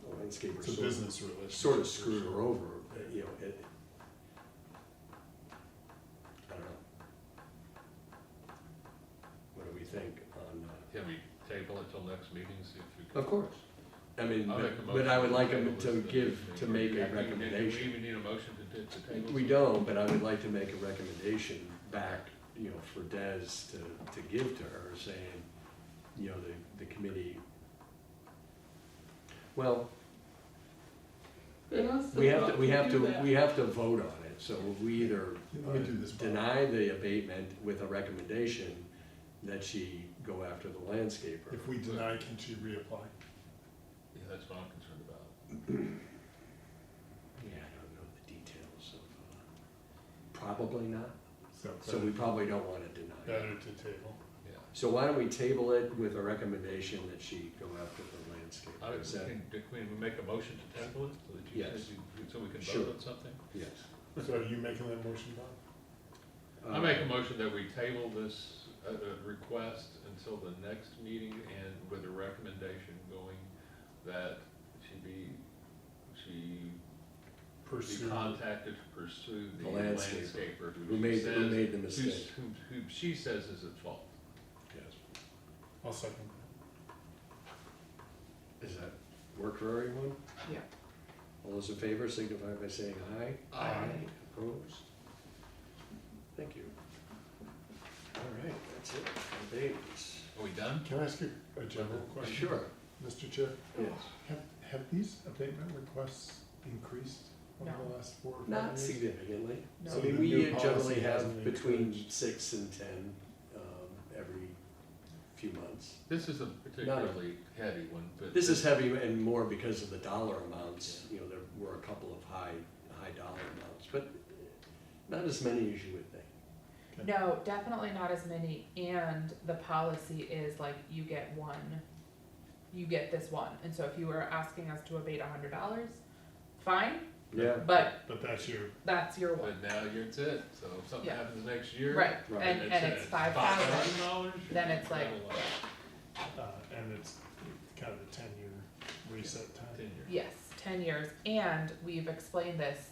The landscaper It's a business relationship. sort of screwed her over, you know, I don't know. What do we think on, can we table it till next meeting, see if we can? of course, I mean, I'll make a but I would like motion him to table this give, to make a Do we recommendation. even need a motion to table? We don't, but I would like to make a recommendation back, you know, for Des to give to her, saying, you know, the committee, well, we have to vote on it, so we either Let me do this, Bob. deny the abatement with a recommendation that she go after the landscaper. If we deny, can she reapply? Yeah, that's what I'm concerned about. Yeah, I don't know the details of, probably not, so we better- probably don't wanna deny it. Better to table. Yeah. So why don't we table it with a recommendation that she go after the landscape? I would, Is that- can we make a motion to table it, so that you, Yes. so we can Sure. vote on something? Yes. So are you making that motion, Bob? I make a motion that we table this, request until the next meeting, and with a recommendation going that she be Pursue. contacted to pursue the The landscaper. landscaper Who made the who's- mistake. who she says is at fault. Yes. I'll second. Does that work for everyone? Yeah. All those in favor signify by saying aye. Aye. Opposed? Thank you. All right, that's it. Abatements. Are we done? Can I ask you a general question? Sure, Mr. Chair, yes. have these abatement requests increased over No. the last 4 or 5 Not years? significantly. No. I So mean, the we new generally policy have hasn't between encouraged- 6 and 10 every few months. This is a particularly heavy one, but. This is heavy and more because of the dollar amounts, you know, there were a couple of high dollar amounts, but not as many as you would think. Okay. No, definitely not as many, and the policy is like, you get this one, and so if you were asking us to abate $100, fine, Yeah. but But that's your, that's your one. But now it's it, so if something Yeah. happens next year. Right, Right. and it's $5,000, $5,000. then it's like, and it's kind of a 10-year reset time. 10 years. yes, 10 years, and we've explained this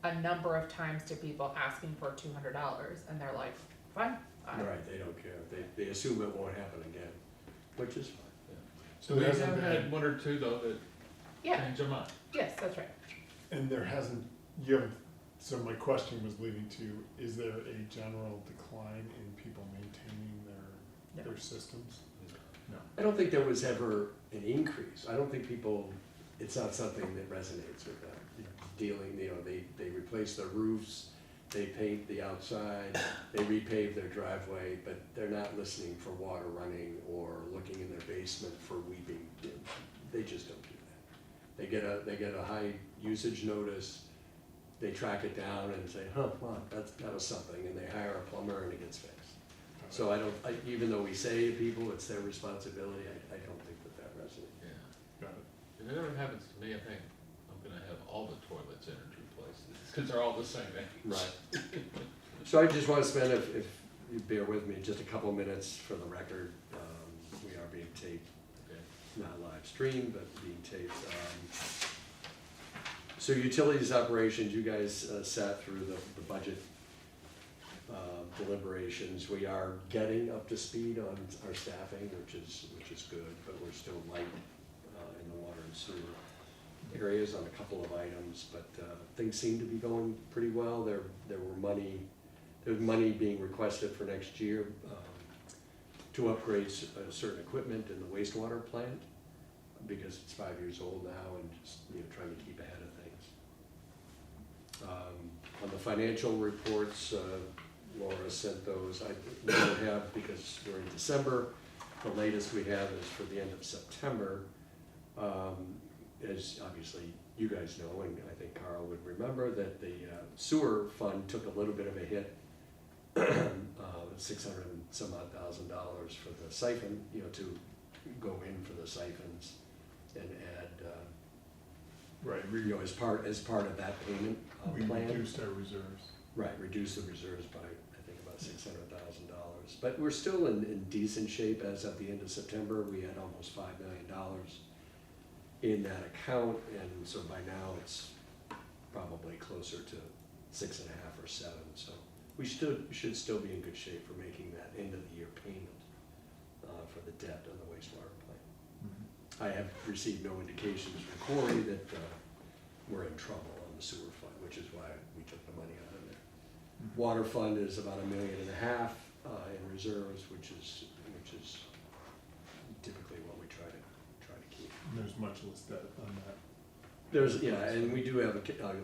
a number of times to people asking for $200, and they're like, fine, Right, they don't care. They assume it won't happen again, which is fine. So We there have hasn't been, had one or two though that yeah, change their mind. yes, that's right. and there hasn't, you haven't, so my question was leading to, is there a general decline in people maintaining No. their systems? No. I don't think there was ever an increase. I don't think people, it's not something that resonates with them. Dealing, you know, they replace their roofs, they paint the outside, they repave their driveway, but they're not listening for water running or looking in their basement for weeping. They just don't do that. They get a high usage notice, they track it down and say, well, that was something, and they hire a plumber and it gets fixed. So even though we say to people it's their responsibility, I don't think that resonates. Yeah. Got it. If it ever happens to me, I think I'm gonna have all the toilets energy replaced, because they're all the same age. Right. So I just want to spend, if you bear with me, just a couple minutes for the record. We are being taped, Okay. not live streamed, but being taped. So utilities operations, you guys sat through the budget deliberations. We are getting up to speed on our staffing, which is good, but we're still light in the water and sewer areas on a couple of items, but things seem to be going pretty well. There was money being requested for next year to upgrade certain equipment in the wastewater plant, because it's 5 years old now and just, you know, trying to keep ahead of things. On the financial reports, Laura sent those. We don't have, because we're in December, the latest we have is for the end of September. As obviously you guys know, and I think Carl would remember, that the sewer fund took a little bit of a hit, $600 and some odd thousand for the siphon, you know, to go in for the siphons and add, Right, you know, as part of that payment we plan. reduced our reserves. Right, reduce the reserves by, I think, about $600,000. But we're still in decent shape as of the end of September. We had almost $5 million in that account, and so by now it's probably closer to 6.5 or 7. So we should still be in good shape for making that end of the year payment for the debt on the wastewater plant. Mm-hmm. I have received no indications from Corey that we're in trouble on the sewer fund, which is why we took the money out of there. Mm-hmm. Water fund is about $1.5 million in reserves, which is typically what we try to keep. And there's much less debt on that. And we do have a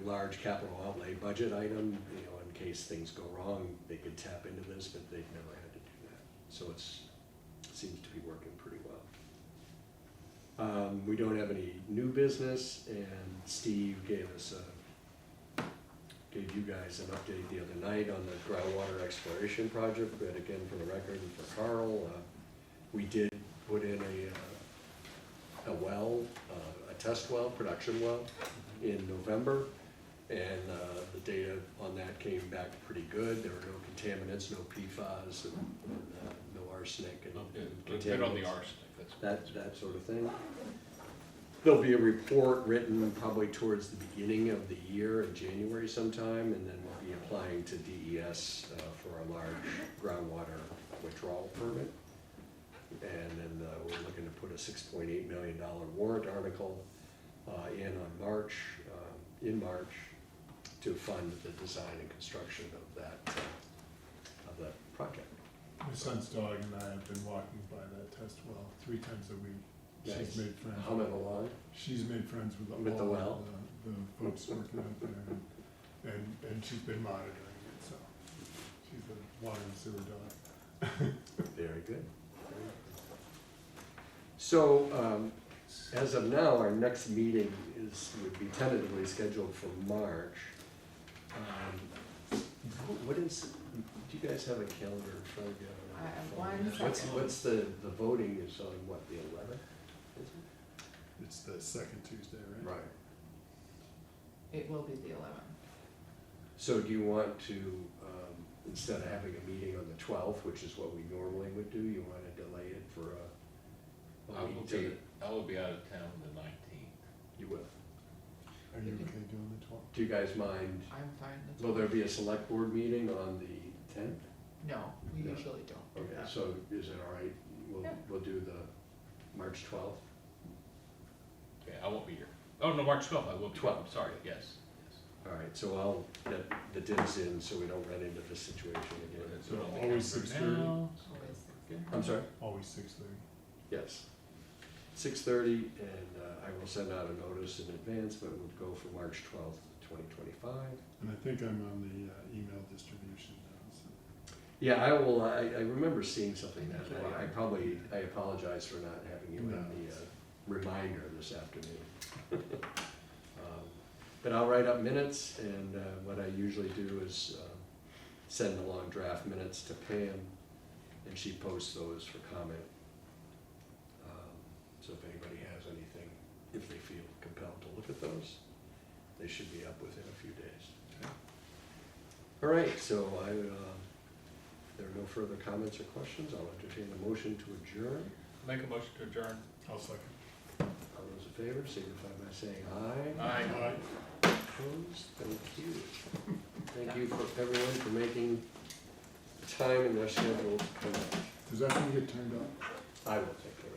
large capital outlay budget item, you know, in case things go wrong, they could tap into this, but they've never had to do that. So it seems to be working pretty well. We don't have any new business, and Steve gave you guys an update the other night on the groundwater exploration project, but again, for the record and for Carl, we did put in a well, a test well, production well, in November, and the data on that came back pretty good. There were no contaminants, no PFAS, and no arsenic and Okay, good on the contaminants. arsenic, That sort of thing. There'll be a report written probably towards the beginning of the year in January sometime, and then we'll be applying to DES for a large groundwater withdrawal permit. And then we're looking to put a $6.8 million warrant article in March to fund the design and construction of that project. My son's dog and I have been walking by that test well 3 times a week. Nice. She's made friends. Humming along. She's made friends with all With the well? the folks working out there, and she's been monitoring it, so she's a water and sewer dog. Very good. So, as of now, our next meeting would be tentatively scheduled for March. What is, do you guys have a calendar in front of you? I have 1 second. What's the voting is on what, the 11th? It's the second Tuesday, right? Right. It will be the 11th. So do you want to, instead of having a meeting on the 12th, which is what we normally would do, you want to delay it for a week to? I will be out of town the 19th. You will. Are you okay doing the 12th? Do you guys mind, I'm fine. with will there be a select board meeting on the 10th? No, we No. usually don't do Okay, that. so is it all right? Yeah. We'll do the March 12th? Okay, I won't be here. Oh, no, March 12th, I will be. 12th. Sorry, yes. All right, so I'll get the dibs in so we don't run into this situation again. So it'll be Always after 6:30. now. Always. I'm sorry? Always 6:30. Yes. 6:30, and I will send out a notice in advance, but we'll go for March 12th, 2025. And I think I'm on the email distribution now, so. Yeah, I will, I remember seeing something I that think you night. I apologize for not having you in No. the reminder this afternoon. But I'll write up minutes, and what I usually do is send along draft minutes to Pam, and she posts those for comment. So if anybody has anything, if they feel compelled to look at those, they should be up within a few days. All right, so there are no further comments or questions. I'll entertain a motion to adjourn. Make a motion to adjourn. I'll second. All those in favor signify by saying aye. Aye. Opposed? Thank you. Thank you for everyone for making time in their schedule to come out. Does that thing get turned off? I will take care